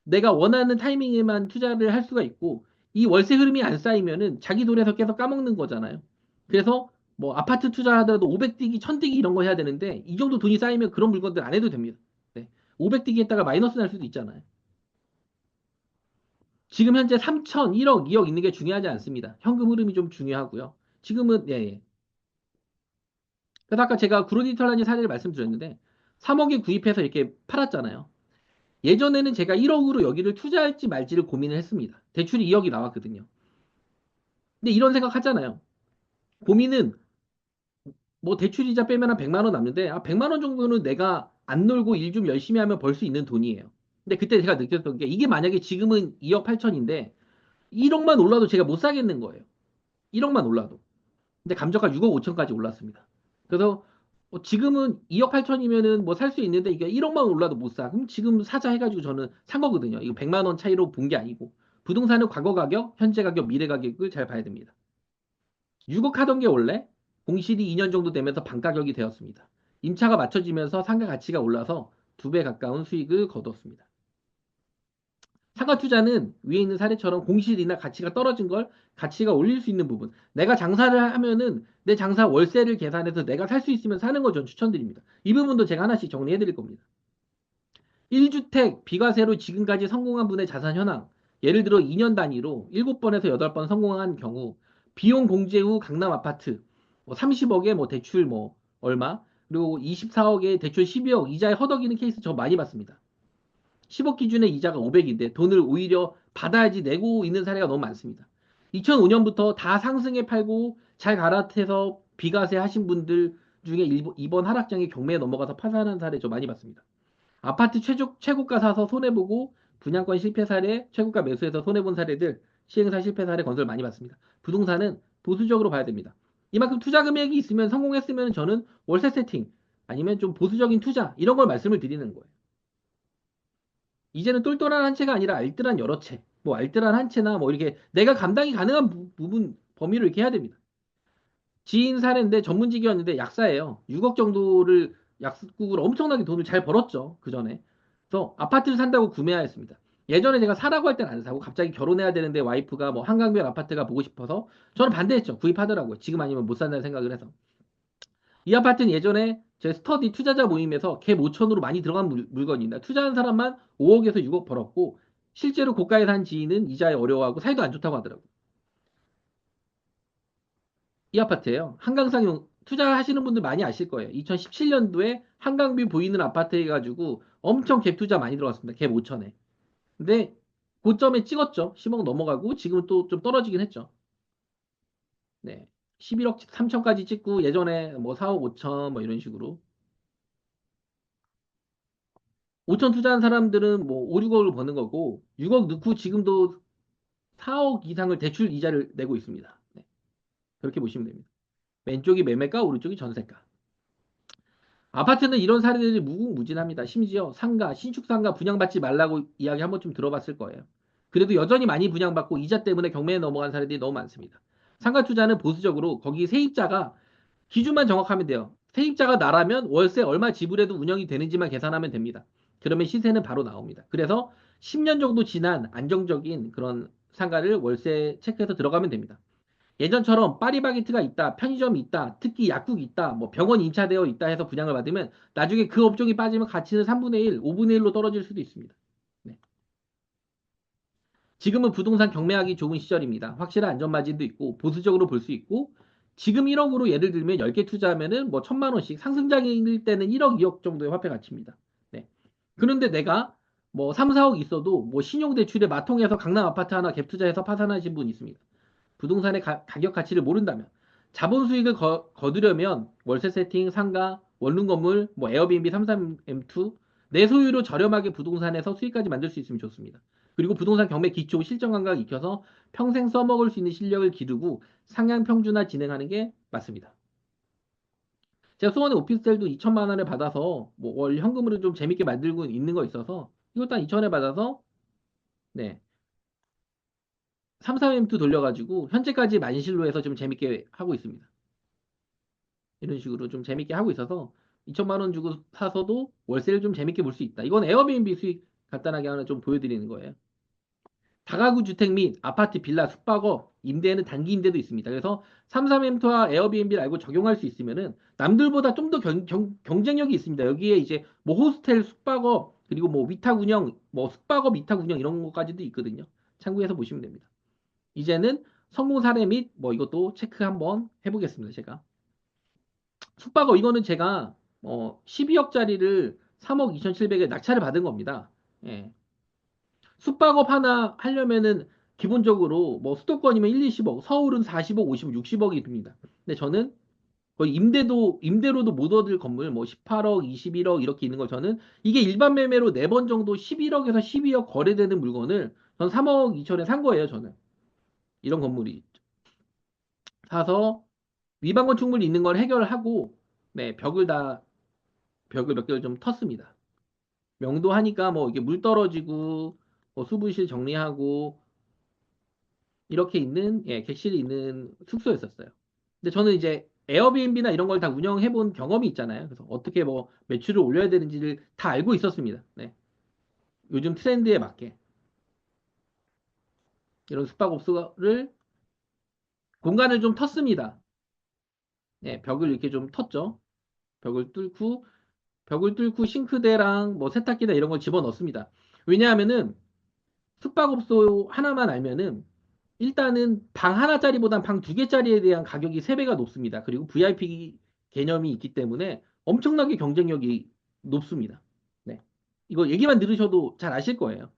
내가 원하는 타이밍에만 투자를 할 수가 있고 이 월세 흐름이 안 쌓이면은 자기 돈에서 계속 까먹는 거잖아요. 그래서 뭐 아파트 투자하더라도 500 뛰기, 1000 뛰기 이런 거 해야 되는데 이 정도 돈이 쌓이면 그런 물건들 안 해도 됩니다. 네. 500 뛰기 했다가 마이너스 날 수도 있잖아요. 지금 현재 3천, 1억, 2억 있는 게 중요하지 않습니다. 현금 흐름이 좀 중요하고요. 지금은 예, 예. 그래서 아까 제가 그로디털라니 사례를 말씀드렸는데 3억에 구입해서 이렇게 팔았잖아요. 예전에는 제가 1억으로 여기를 투자할지 말지를 고민을 했습니다. 대출이 2억이 나왔거든요. 근데 이런 생각 하잖아요. 고민은 뭐 대출이자 빼면 한 100만 원 남는데 100만 원 정도는 내가 안 놀고 일 좀 열심히 하면 벌 수 있는 돈이에요. 근데 그때 제가 느꼈던 게 이게 만약에 지금은 2억 8천인데 1억만 올라도 제가 못 사겠는 거예요. 1억만 올라도. 근데 감정가 6억 5천까지 올랐습니다. 그래서 지금은 2억 8천이면은 뭐 살 수 있는데 이게 1억만 올라도 못 사. 그럼 지금 사자 해가지고 저는 산 거거든요. 이거 100만 원 차이로 본 게 아니고. 부동산은 과거 가격, 현재 가격, 미래 가격을 잘 봐야 됩니다. 6억 하던 게 원래 공실이 2년 정도 되면서 반가격이 되었습니다. 임차가 맞춰지면서 상가 가치가 올라서 2배 가까운 수익을 거뒀습니다. 상가 투자는 위에 있는 사례처럼 공실이나 가치가 떨어진 걸 가치가 올릴 수 있는 부분. 내가 장사를 하면은 내 장사 월세를 계산해서 내가 살 수 있으면 사는 걸 전 추천드립니다. 이 부분도 제가 하나씩 정리해 드릴 겁니다. 1주택 비과세로 지금까지 성공한 분의 자산 현황. 예를 들어 2년 단위로 7번에서 8번 성공한 경우 비용 공제 후 강남 아파트 뭐 30억에 뭐 대출 뭐 얼마 그리고 24억에 대출 12억 이자에 허덕이는 케이스 저 많이 봤습니다. 10억 기준의 이자가 500인데 돈을 오히려 받아야지 내고 있는 사례가 너무 많습니다. 2005년부터 다 상승해 팔고 잘 갈아타서 비과세 하신 분들 중에 이번 하락장에 경매에 넘어가서 파산한 사례 저 많이 봤습니다. 아파트 최고가 사서 손해보고 분양권 실패 사례, 최고가 매수해서 손해본 사례들, 시행사 실패 사례 건설 많이 봤습니다. 부동산은 보수적으로 봐야 됩니다. 이만큼 투자 금액이 있으면 성공했으면 저는 월세 세팅 아니면 좀 보수적인 투자 이런 걸 말씀을 드리는 거예요. 이제는 똘똘한 한 채가 아니라 알뜰한 여러 채, 뭐 알뜰한 한 채나 뭐 이렇게 내가 감당이 가능한 부분 범위로 이렇게 해야 됩니다. 지인 사례인데 전문직이었는데 약사예요. 6억 정도를 약국으로 엄청나게 돈을 잘 벌었죠. 그 전에. 그래서 아파트를 산다고 구매하였습니다. 예전에 제가 사라고 할 땐 안 사고 갑자기 결혼해야 되는데 와이프가 뭐 한강변 아파트가 보고 싶어서 저는 반대했죠. 구입하더라고요. 지금 아니면 못 산다는 생각을 해서. 이 아파트는 예전에 제 스터디 투자자 모임에서 갭 5천으로 많이 들어간 물건입니다. 투자한 사람만 5억에서 6억 벌었고 실제로 고가에 산 지인은 이자에 어려워하고 사이도 안 좋다고 하더라고요. 이 아파트예요. 한강상 투자하시는 분들 많이 아실 거예요. 2017년도에 한강뷰 보이는 아파트 해가지고 엄청 갭 투자 많이 들어갔습니다. 갭 5천에. 근데 고점에 찍었죠. 10억 넘어가고 지금은 또 좀 떨어지긴 했죠. 네. 11억 3천까지 찍고 예전에 뭐 4억 5천 뭐 이런 식으로. 5천 투자한 사람들은 뭐 5, 6억을 버는 거고 6억 넣고 지금도 4억 이상을 대출 이자를 내고 있습니다. 네. 그렇게 보시면 됩니다. 왼쪽이 매매가, 오른쪽이 전세가. 아파트는 이런 사례들이 무궁무진합니다. 심지어 상가, 신축 상가 분양받지 말라고 이야기 한 번쯤 들어봤을 거예요. 그래도 여전히 많이 분양받고 이자 때문에 경매에 넘어간 사례들이 너무 많습니다. 상가 투자는 보수적으로 거기 세입자가 기준만 정확하면 돼요. 세입자가 나라면 월세 얼마 지불해도 운영이 되는지만 계산하면 됩니다. 그러면 시세는 바로 나옵니다. 그래서 10년 정도 지난 안정적인 그런 상가를 월세 체크해서 들어가면 됩니다. 예전처럼 파리바게트가 있다, 편의점이 있다, 특히 약국이 있다, 뭐 병원 임차되어 있다 해서 분양을 받으면 나중에 그 업종이 빠지면 가치는 3분의 1, 5분의 1로 떨어질 수도 있습니다. 네. 지금은 부동산 경매하기 좋은 시절입니다. 확실한 안전마진도 있고 보수적으로 볼 수 있고 지금 1억으로 예를 들면 10개 투자하면은 뭐 1,000만 원씩 상승장일 때는 1억, 2억 정도의 화폐 가치입니다. 네. 그런데 내가 뭐 3, 4억 있어도 뭐 신용대출에 마통해서 강남 아파트 하나 갭 투자해서 파산하신 분 있습니다. 부동산의 가격 가치를 모른다면 자본 수익을 거두려면 월세 세팅, 상가, 원룸 건물, 뭐 에어비앤비 33M2 내 소유로 저렴하게 부동산에서 수익까지 만들 수 있으면 좋습니다. 그리고 부동산 경매 기초 실전 감각 익혀서 평생 써먹을 수 있는 실력을 기르고 상향 평준화 진행하는 게 맞습니다. 제가 수원에 오피스텔도 2천만 원을 받아서 뭐 월 현금으로 좀 재밌게 만들고 있는 거 있어서 이것도 한 2천에 받아서 네 33M2 돌려가지고 현재까지 만실로 해서 좀 재밌게 하고 있습니다. 이런 식으로 좀 재밌게 하고 있어서 2천만 원 주고 사서도 월세를 좀 재밌게 볼 수 있다. 이건 에어비앤비 수익 간단하게 하나 좀 보여드리는 거예요. 다가구 주택 및 아파트, 빌라, 숙박업, 임대에는 단기 임대도 있습니다. 그래서 33M2와 에어비앤비를 알고 적용할 수 있으면은 남들보다 좀 더 경쟁력이 있습니다. 여기에 이제 뭐 호스텔, 숙박업, 그리고 뭐 위탁 운영, 뭐 숙박업 위탁 운영 이런 것까지도 있거든요. 참고해서 보시면 됩니다. 이제는 성공 사례 및 뭐 이것도 체크 한번 해보겠습니다. 제가. 숙박업 이거는 제가 12억짜리를 3억 2,700에 낙찰을 받은 겁니다. 예. 숙박업 하나 하려면은 기본적으로 뭐 수도권이면 1, 20억, 서울은 40억, 50억, 60억이 듭니다. 근데 저는 거의 임대로도 못 얻을 건물 뭐 18억, 21억 이렇게 있는 거 저는 이게 일반 매매로 4번 정도 11억에서 12억 거래되는 물건을 전 3억 2천에 산 거예요, 저는. 이런 건물이 사서 위반 건축물 있는 걸 해결하고 네, 벽을 몇 개를 좀 텄습니다. 명도하니까 뭐 이게 물 떨어지고 뭐 수분실 정리하고 이렇게 있는 예, 객실이 있는 숙소였었어요. 근데 저는 이제 에어비앤비나 이런 걸 다 운영해 본 경험이 있잖아요. 그래서 어떻게 뭐 매출을 올려야 되는지를 다 알고 있었습니다. 네. 요즘 트렌드에 맞게 이런 숙박업소를 공간을 좀 텄습니다. 예, 벽을 이렇게 좀 텄죠. 벽을 뚫고 벽을 뚫고 싱크대랑 뭐 세탁기나 이런 걸 집어넣습니다. 왜냐하면은 숙박업소 하나만 알면은 일단은 방 하나짜리보단 방 두 개짜리에 대한 가격이 3배가 높습니다. 그리고 VIP 개념이 있기 때문에 엄청나게 경쟁력이 높습니다. 네. 이거 얘기만 들으셔도 잘 아실 거예요.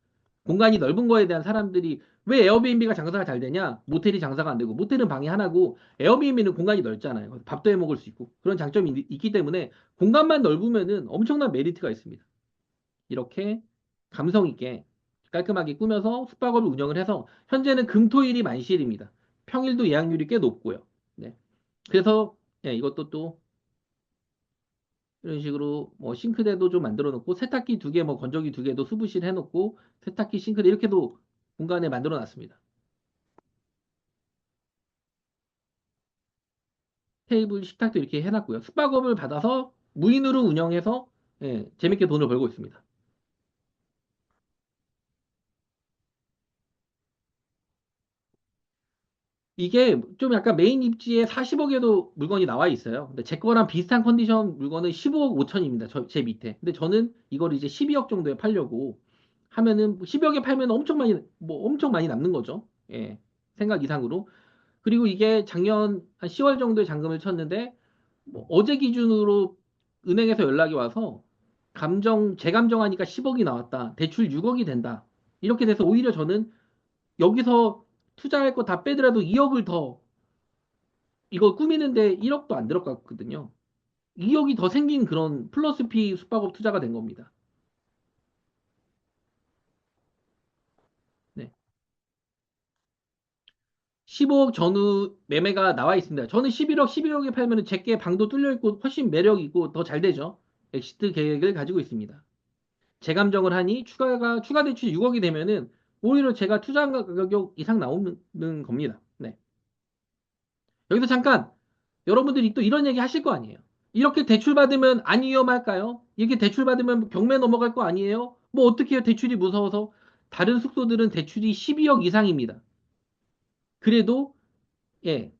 공간이 넓은 거에 대한 사람들이 왜 에어비앤비가 장사가 잘 되냐? 모텔이 장사가 안 되고 모텔은 방이 하나고 에어비앤비는 공간이 넓잖아요. 밥도 해 먹을 수 있고 그런 장점이 있기 때문에 공간만 넓으면은 엄청난 메리트가 있습니다. 이렇게 감성 있게 깔끔하게 꾸며서 숙박업을 운영을 해서 현재는 금토일이 만실입니다. 평일도 예약률이 꽤 높고요. 네. 그래서 예, 이것도 또 이런 식으로 뭐 싱크대도 좀 만들어 놓고 세탁기 두 개, 뭐 건조기 두 개도 수부실 해놓고 세탁기, 싱크대 이렇게도 공간에 만들어 놨습니다. 테이블, 식탁도 이렇게 해놨고요. 숙박업을 받아서 무인으로 운영해서 예, 재밌게 돈을 벌고 있습니다. 이게 좀 약간 메인 입지에 40억에도 물건이 나와 있어요. 근데 제 거랑 비슷한 컨디션 물건은 15억 5천입니다. 제 밑에. 근데 저는 이걸 이제 12억 정도에 팔려고 하면은 10억에 팔면 엄청 많이 뭐 엄청 많이 남는 거죠. 예. 생각 이상으로. 그리고 이게 작년 한 10월 정도에 잔금을 쳤는데 뭐 어제 기준으로 은행에서 연락이 와서 재감정하니까 10억이 나왔다. 대출 6억이 된다. 이렇게 돼서 오히려 저는 여기서 투자할 거 다 빼더라도 2억을 더 이거 꾸미는데 1억도 안 들어갔거든요. 2억이 더 생긴 그런 플러스 피 숙박업 투자가 된 겁니다. 네. 15억 전후 매매가 나와 있습니다. 저는 11억, 11억에 팔면 제게 방도 뚫려 있고 훨씬 매력 있고 더 잘 되죠. 엑시트 계획을 가지고 있습니다. 재감정을 하니 추가 대출이 6억이 되면은 오히려 제가 투자한 가격 이상 나오는 겁니다. 네. 여기서 잠깐 여러분들이 또 이런 얘기 하실 거 아니에요. 이렇게 대출 받으면 안 위험할까요? 이렇게 대출 받으면 경매 넘어갈 거 아니에요? 뭐 어떻게 해요? 대출이 무서워서 다른 숙소들은 대출이 12억 이상입니다. 그래도 예.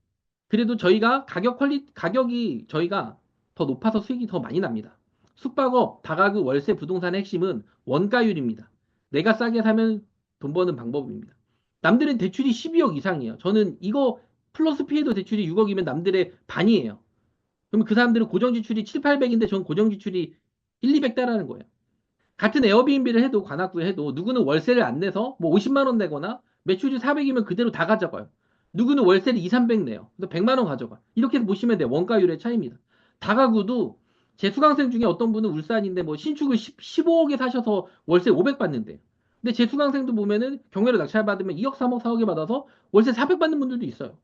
그래도 저희가 가격이 저희가 더 높아서 수익이 더 많이 납니다. 숙박업, 다가구, 월세, 부동산의 핵심은 원가율입니다. 내가 싸게 사면 돈 버는 방법입니다. 남들은 대출이 12억 이상이에요. 저는 이거 플러스 피해도 대출이 6억이면 남들의 반이에요. 그러면 그 사람들은 고정지출이 7, 800인데 전 고정지출이 1, 200 따라는 거예요. 같은 에어비앤비를 해도 관악구에 해도 누구는 월세를 안 내서 뭐 50만 원 내거나 매출이 400이면 그대로 다 가져가요. 누구는 월세를 2, 300 내요. 그래서 100만 원 가져가. 이렇게 보시면 돼요. 원가율의 차이입니다. 다가구도 제 수강생 중에 어떤 분은 울산인데 뭐 신축을 15억에 사셔서 월세 500 받는데. 근데 제 수강생도 보면은 경매로 낙찰 받으면 2억, 3억, 4억에 받아서 월세 400 받는 분들도 있어요.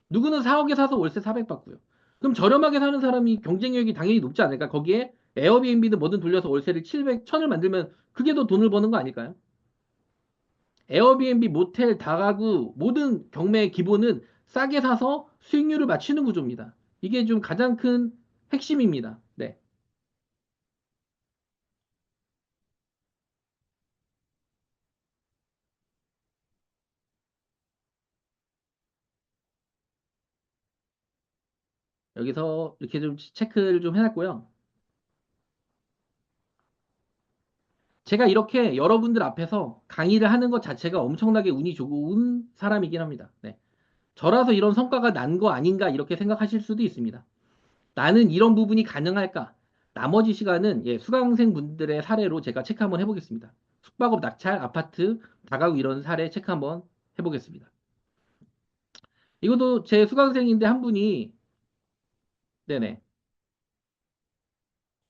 누구는 4억에 사서 월세 400 받고요. 그럼 저렴하게 사는 사람이 경쟁력이 당연히 높지 않을까? 거기에 에어비앤비든 뭐든 돌려서 월세를 700, 1000을 만들면 그게 더 돈을 버는 거 아닐까요? 에어비앤비, 모텔, 다가구 모든 경매의 기본은 싸게 사서 수익률을 맞추는 구조입니다. 이게 좀 가장 큰 핵심입니다. 네. 여기서 이렇게 좀 체크를 좀 해놨고요. 제가 이렇게 여러분들 앞에서 강의를 하는 것 자체가 엄청나게 운이 좋은 사람이긴 합니다. 네. 저라서 이런 성과가 난 거 아닌가 이렇게 생각하실 수도 있습니다. 나는 이런 부분이 가능할까? 나머지 시간은 예, 수강생 분들의 사례로 제가 체크 한번 해보겠습니다. 숙박업 낙찰, 아파트, 다가구 이런 사례 체크 한번 해보겠습니다. 이것도 제 수강생인데 한 분이 네네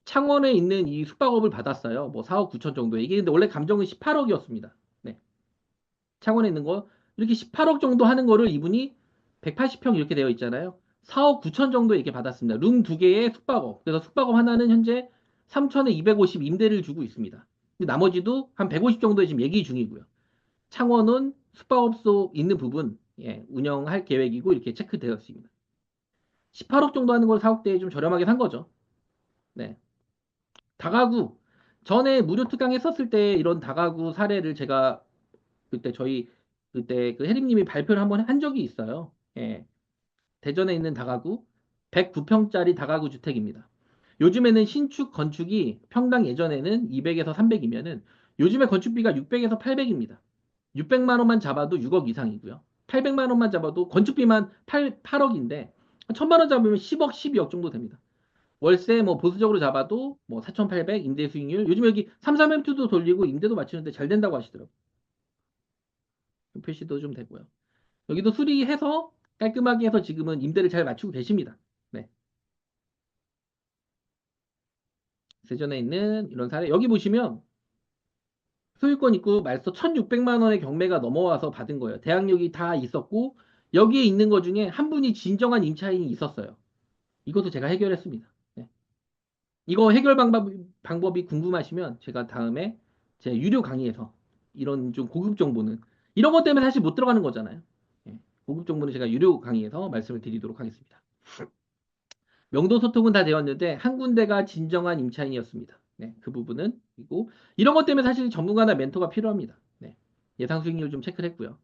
창원에 있는 이 숙박업을 받았어요. 뭐 4억 9천 정도에 이게 근데 원래 감정은 18억이었습니다. 네, 창원에 있는 거 이렇게 18억 정도 하는 거를 이분이 180평 이렇게 되어 있잖아요. 4억 9천 정도 이렇게 받았습니다. 룸 두 개의 숙박업. 그래서 숙박업 하나는 현재 3천에 250 임대를 주고 있습니다. 나머지도 한 150 정도에 지금 얘기 중이고요. 창원은 숙박업소 있는 부분 예, 운영할 계획이고 이렇게 체크되어 있습니다. 18억 정도 하는 걸 4억대에 좀 저렴하게 산 거죠. 네. 다가구 전에 무료 특강했었을 때 이런 다가구 사례를 제가 그때 그때 그 혜림님이 발표를 한번 한 적이 있어요. 예. 대전에 있는 다가구 109평짜리 다가구 주택입니다. 요즘에는 신축 건축이 평당 예전에는 200에서 300이면은 요즘에 건축비가 600에서 800입니다. 600만 원만 잡아도 6억 이상이고요. 800만 원만 잡아도 건축비만 8억인데 1000만 원 잡으면 10억, 12억 정도 됩니다. 월세 뭐 보수적으로 잡아도 뭐 4,800 임대 수익률 요즘 여기 3, 3엠투도 돌리고 임대도 맞추는데 잘 된다고 하시더라고요. 표시도 좀 되고요. 여기도 수리해서 깔끔하게 해서 지금은 임대를 잘 맞추고 계십니다. 네. 세전에 있는 이런 사례 여기 보시면 소유권 있고 말소 1,600만 원의 경매가 넘어와서 받은 거예요. 대항력이 다 있었고 여기에 있는 것 중에 한 분이 진정한 임차인이 있었어요. 이것도 제가 해결했습니다. 네. 이거 해결 방법이 궁금하시면 제가 다음에 제 유료 강의에서 이런 좀 고급 정보는 이런 것 때문에 사실 못 들어가는 거잖아요. 예. 고급 정보는 제가 유료 강의에서 말씀을 드리도록 하겠습니다. 명도 소통은 다 되었는데 한 군데가 진정한 임차인이었습니다. 네, 그 부분은 그리고 이런 것 때문에 사실 전문가나 멘토가 필요합니다. 네, 예상 수익률 좀 체크를 했고요.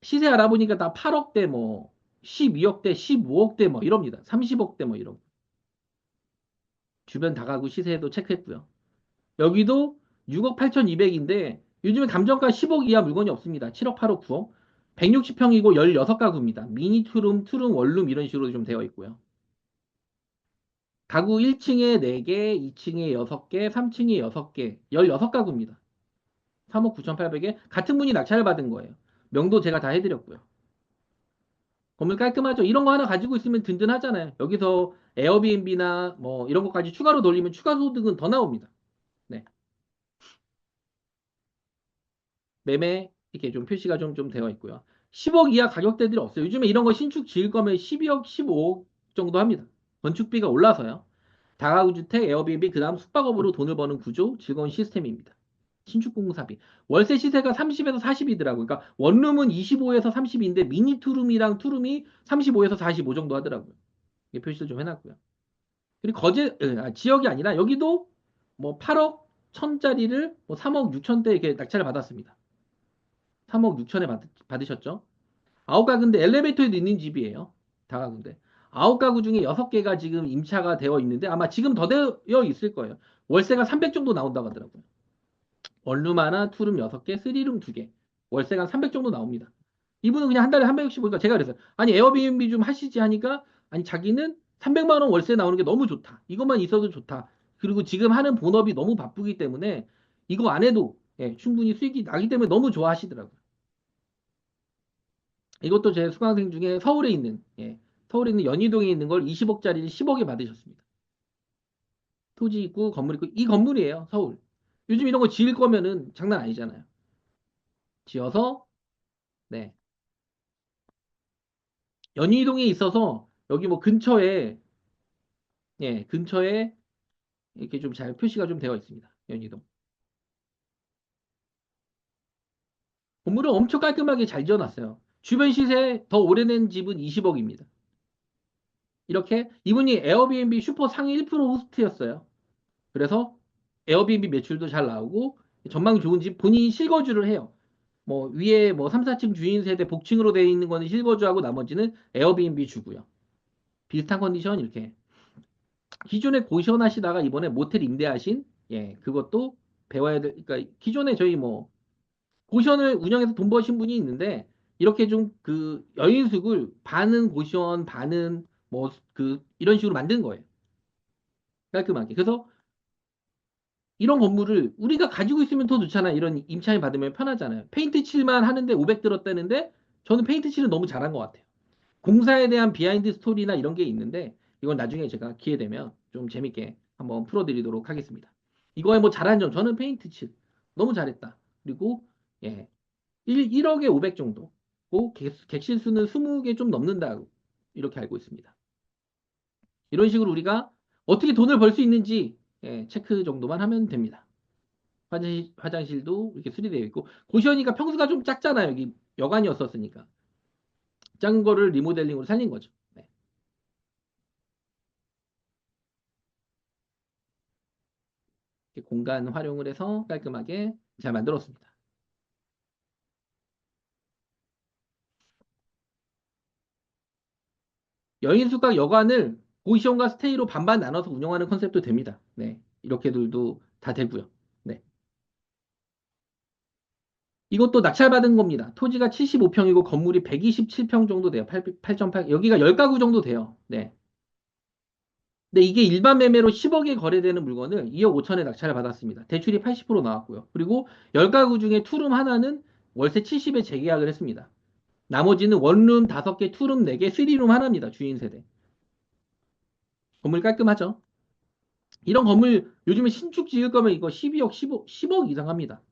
시세 알아보니까 다 8억대 뭐 12억대, 15억대 뭐 이럽니다. 30억대 뭐 이런 주변 다가구 시세도 체크했고요. 여기도 6억 8,200인데 요즘에 감정가 10억 이하 물건이 없습니다. 7억, 8억, 9억. 160평이고 16가구입니다. 미니 투룸, 투룸, 원룸 이런 식으로 좀 되어 있고요. 가구 1층에 4개, 2층에 6개, 3층에 6개, 16가구입니다. 3억 9,800에 같은 분이 낙찰을 받은 거예요. 명도 제가 다 해드렸고요. 건물 깔끔하죠? 이런 거 하나 가지고 있으면 든든하잖아요. 여기서 에어비앤비나 뭐 이런 것까지 추가로 돌리면 추가 소득은 더 나옵니다. 네. 매매 이렇게 좀 표시가 좀 되어 있고요. 10억 이하 가격대들이 없어요. 요즘에 이런 거 신축 지을 거면 12억, 15억 정도 합니다. 건축비가 올라서요. 다가구 주택, 에어비앤비, 그 다음 숙박업으로 돈을 버는 구조, 즐거운 시스템입니다. 신축 공사비. 월세 시세가 30에서 40이더라고요. 그러니까 원룸은 25에서 30인데 미니 투룸이랑 투룸이 35에서 45 정도 하더라고요. 이게 표시를 좀 해놨고요. 그리고 지역이 아니라 여기도 뭐 8억 1,000짜리를 뭐 3억 6천대 이렇게 낙찰을 받았습니다. 3억 6천에 받으셨죠? 아홉 가구인데 엘리베이터에도 있는 집이에요. 다가구인데. 아홉 가구 중에 여섯 개가 지금 임차가 되어 있는데 아마 지금 더 되어 있을 거예요. 월세가 300 정도 나온다고 하더라고요. 원룸 하나, 투룸 6개, 쓰리룸 2개. 월세가 300 정도 나옵니다. 이분은 그냥 한 달에 300씩 보니까 제가 그랬어요. 아니 에어비앤비 좀 하시지 하니까 아니 자기는 300만 원 월세 나오는 게 너무 좋다. 이것만 있어도 좋다. 그리고 지금 하는 본업이 너무 바쁘기 때문에 이거 안 해도 예, 충분히 수익이 나기 때문에 너무 좋아하시더라고요. 이것도 제 수강생 중에 서울에 있는, 예, 서울에 있는 연희동에 있는 걸 20억짜리를 10억에 받으셨습니다. 토지 있고 건물 있고 이 건물이에요, 서울. 요즘 이런 거 지을 거면은 장난 아니잖아요. 지어서 네. 연희동에 있어서 여기 뭐 근처에 예, 근처에 이렇게 좀 잘 표시가 좀 되어 있습니다. 연희동. 건물을 엄청 깔끔하게 잘 지어놨어요. 주변 시세 더 오래된 집은 20억입니다. 이렇게 이분이 에어비앤비 슈퍼 상위 1% 호스트였어요. 그래서 에어비앤비 매출도 잘 나오고 전망 좋은 집 본인이 실거주를 해요. 뭐 위에 뭐 3, 4층 주인 세대 복층으로 되어 있는 거는 실거주하고 나머지는 에어비앤비 주고요. 비슷한 컨디션 이렇게 기존에 고시원 하시다가 이번에 모텔 임대하신 예 그것도 배워야 될 그러니까 기존에 저희 뭐 고시원을 운영해서 돈 버신 분이 있는데 이렇게 좀 그 여인숙을 반은 고시원 반은 뭐 그 이런 식으로 만든 거예요. 깔끔하게. 그래서 이런 건물을 우리가 가지고 있으면 더 좋잖아. 이런 임차인 받으면 편하잖아요. 페인트 칠만 하는데 500 들었다는데 저는 페인트 칠은 너무 잘한 것 같아요. 공사에 대한 비하인드 스토리나 이런 게 있는데 이건 나중에 제가 기회 되면 좀 재밌게 한번 풀어드리도록 하겠습니다. 이거에 뭐 잘한 점 저는 페인트 칠 너무 잘했다. 그리고 예 1억에 500 정도. 객실 수는 20개 좀 넘는다고 이렇게 알고 있습니다. 이런 식으로 우리가 어떻게 돈을 벌 수 있는지 예, 체크 정도만 하면 됩니다. 화장실도 이렇게 수리되어 있고 고시원이니까 평수가 좀 작잖아요. 여기 여관이었었으니까 작은 거를 리모델링으로 살린 거죠. 네. 이렇게 공간 활용을 해서 깔끔하게 잘 만들었습니다. 여인숙각 여관을 고시원과 스테이로 반반 나눠서 운영하는 컨셉도 됩니다. 네. 이렇게들도 다 되고요. 네. 이것도 낙찰받은 겁니다. 토지가 75평이고 건물이 127평 정도 돼요. 8.8, 여기가 10가구 정도 돼요. 네. 근데 이게 일반 매매로 10억에 거래되는 물건을 2억 5천에 낙찰을 받았습니다. 대출이 80% 나왔고요. 그리고 10가구 중에 투룸 하나는 월세 70에 재계약을 했습니다. 나머지는 원룸 5개, 투룸 4개, 쓰리룸 하나입니다. 주인 세대. 건물 깔끔하죠? 이런 건물 요즘에 신축 지을 거면 이거 12억, 10억 이상 합니다.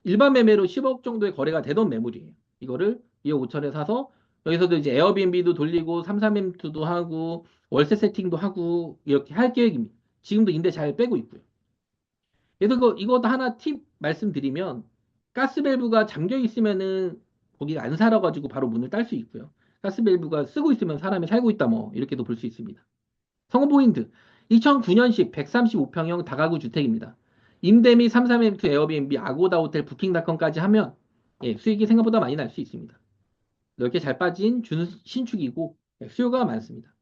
일반 매매로 10억 정도의 거래가 되던 매물이에요. 이거를 2억 5천에 사서 여기서도 이제 에어비앤비도 돌리고 33M2도 하고 월세 세팅도 하고 이렇게 할 계획입니다. 지금도 임대 잘 빼고 있고요. 그래서 이것도 하나 팁 말씀드리면 가스 밸브가 잠겨 있으면은 거기가 안 살아가지고 바로 문을 딸 수 있고요. 가스 밸브가 쓰고 있으면 사람이 살고 있다 뭐 이렇게도 볼 수 있습니다. 성공 포인트 2009년식 135평형 다가구 주택입니다. 임대 및 33M2 에어비앤비 아고다 호텔 부킹닷컴까지 하면 예, 수익이 생각보다 많이 날 수 있습니다. 넓게 잘 빠진 신축이고 예, 수요가 많습니다.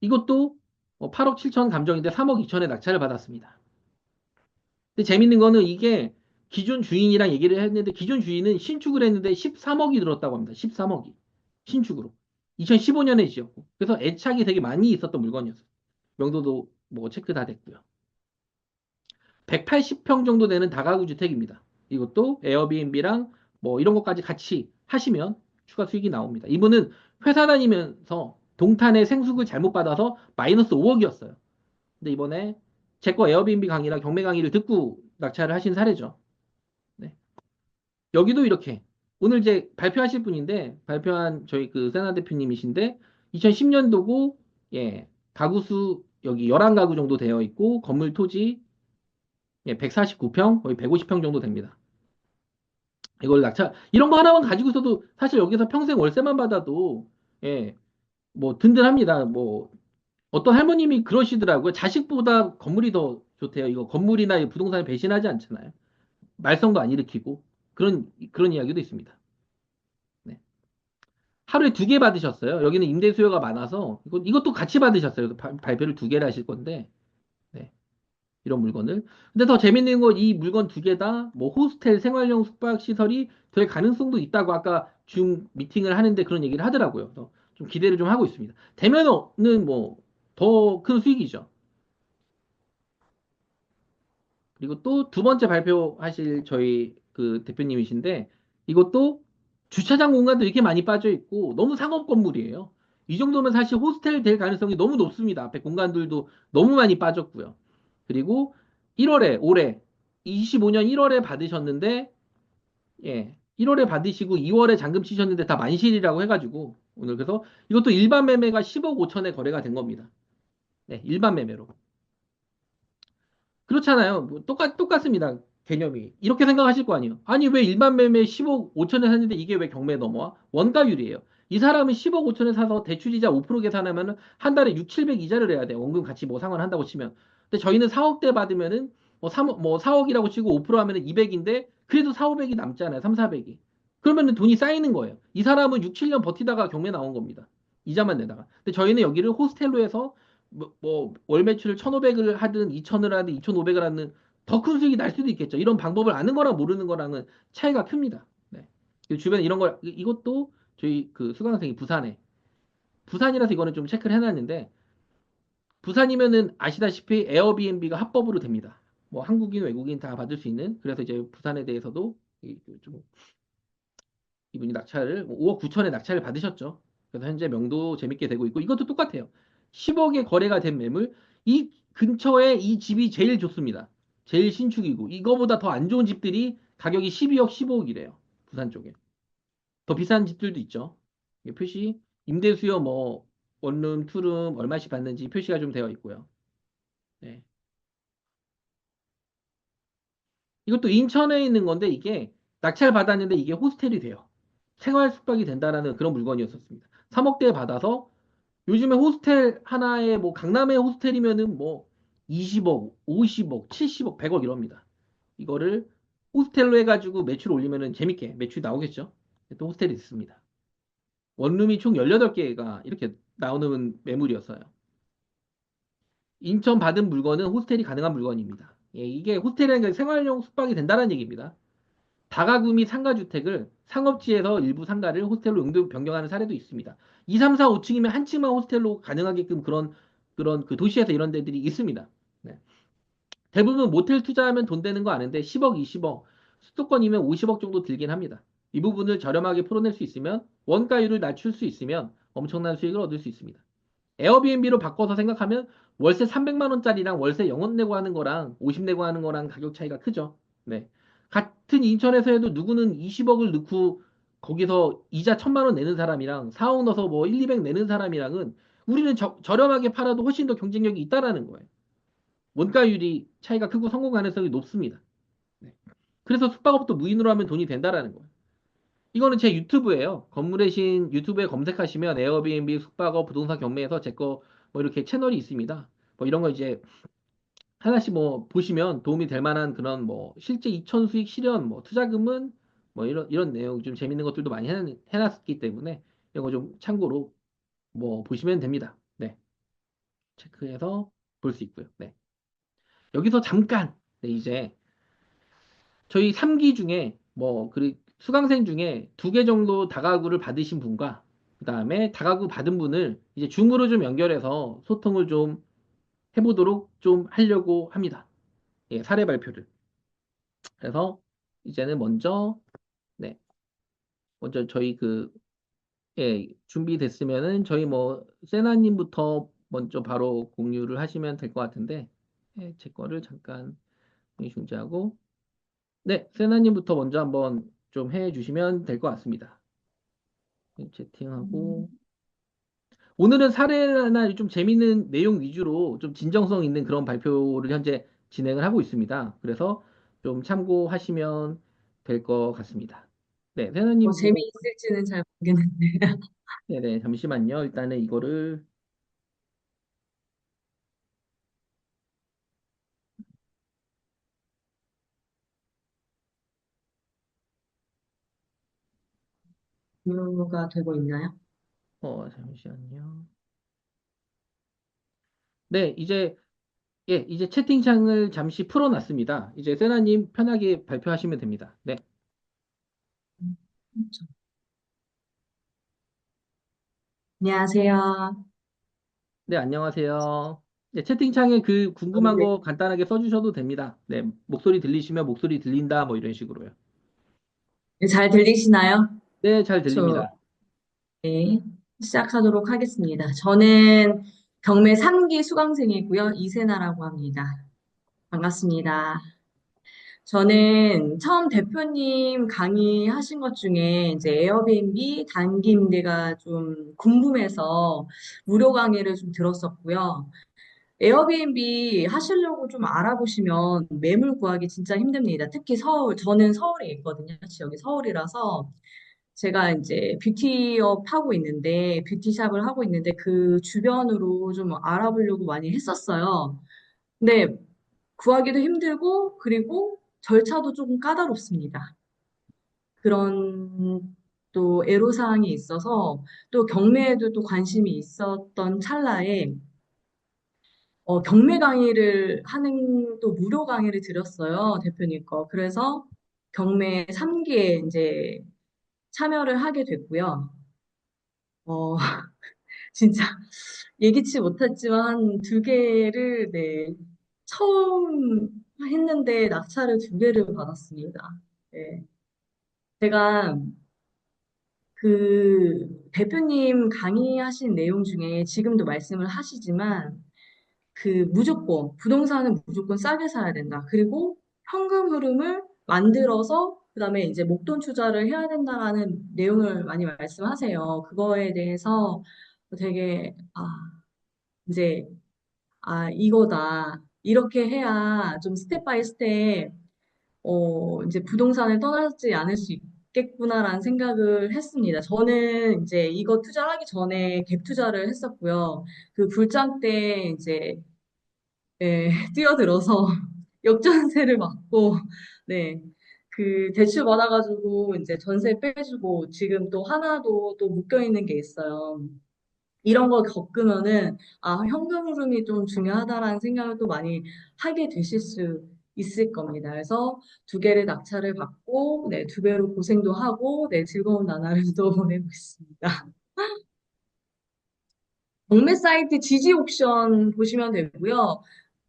이것도 8억 7천 감정인데 3억 2천에 낙찰을 받았습니다. 근데 재밌는 거는 이게 기존 주인이랑 얘기를 했는데 기존 주인은 신축을 했는데 13억이 들었다고 합니다. 13억이. 신축으로. 2015년에 지었고. 그래서 애착이 되게 많이 있었던 물건이었어요. 명도도 뭐 체크 다 됐고요. 180평 정도 되는 다가구 주택입니다. 이것도 에어비앤비랑 뭐 이런 것까지 같이 하시면 추가 수익이 나옵니다. 이분은 회사 다니면서 동탄에 생수를 잘못 받아서 마이너스 5억이었어요. 근데 이번에 제 거 에어비앤비 강의나 경매 강의를 듣고 낙찰을 하신 사례죠. 네. 여기도 이렇게 오늘 이제 발표하실 분인데 발표한 저희 그 세나 대표님이신데 2010년도고 예 가구수 여기 11가구 정도 되어 있고 건물 토지 예 149평 거의 150평 정도 됩니다. 이걸 낙찰 이런 거 하나만 가지고 있어도 사실 여기서 평생 월세만 받아도 예 뭐 든든합니다. 뭐 어떤 할머님이 그러시더라고요. 자식보다 건물이 더 좋대요. 이거 건물이나 이 부동산을 배신하지 않잖아요. 말썽도 안 일으키고 그런 이야기도 있습니다. 네. 하루에 2개 받으셨어요. 여기는 임대 수요가 많아서 이것도 같이 받으셨어요. 발표를 2개를 하실 건데 네, 이런 물건을. 근데 더 재밌는 건 이 물건 2개 다 뭐 호스텔 생활용 숙박 시설이 될 가능성도 있다고 아까 줌 미팅을 하는데 그런 얘기를 하더라고요. 그래서 좀 기대를 좀 하고 있습니다. 되면은 뭐 더 큰 수익이죠. 그리고 또 2번째 발표하실 저희 그 대표님이신데 이것도 주차장 공간도 이렇게 많이 빠져 있고 너무 상업 건물이에요. 이 정도면 사실 호스텔 될 가능성이 너무 높습니다. 앞에 공간들도 너무 많이 빠졌고요. 그리고 1월에 올해 25년 1월에 받으셨는데 예. 1월에 받으시고 2월에 잔금 치셨는데 다 만실이라고 해가지고 오늘 그래서 이것도 일반 매매가 10억 5천에 거래가 된 겁니다. 네, 일반 매매로. 그렇잖아요. 뭐 똑같습니다. 개념이. 이렇게 생각하실 거 아니에요. 아니, 왜 일반 매매 10억 5천에 샀는데 이게 왜 경매에 넘어와? 원가율이에요. 이 사람은 10억 5천에 사서 대출이자 5% 계산하면 한 달에 6, 700 이자를 내야 돼요. 원금 같이 뭐 상환한다고 치면. 근데 저희는 4억대 받으면은 뭐 3억, 뭐 4억이라고 치고 5% 하면은 200인데 그래도 4, 500이 남잖아요. 3, 400이. 그러면은 돈이 쌓이는 거예요. 이 사람은 6, 7년 버티다가 경매 나온 겁니다. 이자만 내다가. 근데 저희는 여기를 호스텔로 해서 월 매출을 1,500을 하든 2,000을 하든 2,500을 하든 더 큰 수익이 날 수도 있겠죠. 이런 방법을 아는 거랑 모르는 거랑은 차이가 큽니다. 네. 그리고 주변에 이런 걸 이것도 저희 그 수강생이 부산에 부산이라서 이거는 좀 체크를 해놨는데 부산이면은 아시다시피 에어비앤비가 합법으로 됩니다. 뭐 한국인 외국인 다 받을 수 있는 그래서 이제 부산에 대해서도 좀 이분이 낙찰을 5억 9천에 낙찰을 받으셨죠. 그래서 현재 명도 재밌게 되고 있고 이것도 똑같아요. 10억에 거래가 된 매물 이 근처에 이 집이 제일 좋습니다. 제일 신축이고 이거보다 더 안 좋은 집들이 가격이 12억 15억이래요. 부산 쪽에. 더 비싼 집들도 있죠. 이게 표시 임대 수요 뭐 원룸, 투룸 얼마씩 받는지 표시가 좀 되어 있고요. 네. 이것도 인천에 있는 건데 이게 낙찰 받았는데 이게 호스텔이 돼요. 생활 숙박이 된다라는 그런 물건이었었습니다. 3억대 받아서 요즘에 호스텔 하나에 뭐 강남의 호스텔이면은 뭐 20억, 50억, 70억, 100억 이럽니다. 이거를 호스텔로 해가지고 매출 올리면은 재밌게 매출이 나오겠죠. 또 호스텔이 있습니다. 원룸이 총 18개가 이렇게 나오는 매물이었어요. 인천 받은 물건은 호스텔이 가능한 물건입니다. 예, 이게 호스텔이라는 게 생활용 숙박이 된다는 얘기입니다. 다가구 및 상가주택을 상업지에서 일부 상가를 호스텔로 용도 변경하는 사례도 있습니다. 2, 3, 4, 5층이면 한 층만 호스텔로 가능하게끔 그런 그 도시에서 이런 데들이 있습니다. 네. 대부분 모텔 투자하면 돈 되는 거 아는데 10억, 20억, 수도권이면 50억 정도 들긴 합니다. 이 부분을 저렴하게 풀어낼 수 있으면 원가율을 낮출 수 있으면 엄청난 수익을 얻을 수 있습니다. 에어비앤비로 바꿔서 생각하면 월세 300만 원짜리랑 월세 0원 내고 하는 거랑 50 내고 하는 거랑 가격 차이가 크죠. 네. 같은 인천에서 해도 누구는 20억을 넣고 거기서 이자 1,000만 원 내는 사람이랑 4억 넣어서 뭐 1, 200 내는 사람이랑은 우리는 저렴하게 팔아도 훨씬 더 경쟁력이 있다라는 거예요. 원가율이 차이가 크고 성공 가능성이 높습니다. 네. 그래서 숙박업도 무인으로 하면 돈이 된다라는 거예요. 이거는 제 유튜브예요. 건물의 신 유튜브에 검색하시면 에어비앤비 숙박업 부동산 경매에서 제 거 뭐 이렇게 채널이 있습니다. 뭐 이런 거 이제 하나씩 뭐 보시면 도움이 될 만한 그런 뭐 실제 이천 수익 실현 뭐 투자금은 뭐 이런 내용 좀 재밌는 것들도 많이 해놨기 때문에 이거 좀 참고로 뭐 보시면 됩니다. 네. 체크해서 볼 수 있고요. 네. 여기서 잠깐 네, 이제 저희 3기 중에 뭐 수강생 중에 2개 정도 다가구를 받으신 분과 그다음에 다가구 받은 분을 이제 줌으로 좀 연결해서 소통을 좀 해보도록 좀 하려고 합니다. 예, 사례 발표를. 그래서 이제는 네, 먼저 저희 예, 준비됐으면은 저희 뭐 세나님부터 먼저 바로 공유를 하시면 될 것 같은데, 예, 제 거를 잠깐 중지하고, 네, 세나님부터 먼저 한번 좀 해주시면 될 것 같습니다. 예, 채팅하고. 오늘은 사례나 좀 재밌는 내용 위주로 좀 진정성 있는 그런 발표를 현재 진행을 하고 있습니다. 그래서 좀 참고하시면 될 것 같습니다. 네, 세나님 뭐, 재미있을지는 잘 모르겠는데. 네네, 잠시만요. 일단은 이거를, 공유가 되고 있나요? 잠시만요. 네, 이제 채팅창을 잠시 풀어놨습니다. 이제 세나님 편하게 발표하시면 됩니다. 네, 그렇죠. 안녕하세요. 네, 안녕하세요. 네, 채팅창에 그 궁금한 네. 거 간단하게 써주셔도 됩니다. 네, 목소리 들리시면 목소리 들린다, 뭐 이런 식으로요. 네, 잘 들리시나요? 네, 잘 저, 들립니다. 네, 시작하도록 하겠습니다. 저는 경매 3기 수강생이고요. 이세나라고 합니다. 반갑습니다. 저는 처음 대표님 강의하신 것 중에 이제 에어비앤비 단기 임대가 좀 궁금해서 무료 강의를 좀 들었었고요. 에어비앤비 하시려고 좀 알아보시면 매물 구하기 진짜 힘듭니다. 특히 서울, 저는 서울에 있거든요. 지역이 서울이라서 제가 이제 뷰티업 하고 있는데, 뷰티샵을 하고 있는데 그 주변으로 좀 알아보려고 많이 했었어요. 근데 구하기도 힘들고, 그리고 절차도 조금 까다롭습니다. 그런 또 애로사항이 있어서 또 경매에도 또 관심이 있었던 찰나에 경매 강의를 하는 또 무료 강의를 드렸어요, 대표님 거. 그래서 경매 3기에 이제 참여를 하게 됐고요. 어, 진짜 예기치 못했지만 2개를, 네, 처음 했는데 낙찰을 2개를 받았습니다. 네. 제가 그 대표님 강의하신 내용 중에 지금도 말씀을 하시지만 그 무조건 부동산은 무조건 싸게 사야 된다. 그리고 현금 흐름을 만들어서 그다음에 이제 목돈 투자를 해야 된다라는 내용을 많이 말씀하세요. 그거에 대해서 되게 이제 이거다. 이렇게 해야 좀 스텝 바이 스텝 이제 부동산을 떠나지 않을 수 있겠구나라는 생각을 했습니다. 저는 이제 이거 투자하기 전에 갭 투자를 했었고요. 그 불장 때 이제 예, 뛰어들어서 역전세를 맞고, 네, 그 대출 받아가지고 이제 전세 빼주고 지금 또 하나도 또 묶여있는 게 있어요. 이런 거 겪으면은, 현금 흐름이 좀 중요하다라는 생각을 또 많이 하게 되실 수 있을 겁니다. 그래서 2개를 낙찰을 받고, 네, 2배로 고생도 하고, 네, 즐거운 나날을 또 보내고 있습니다. 경매 사이트 지지 옥션 보시면 되고요.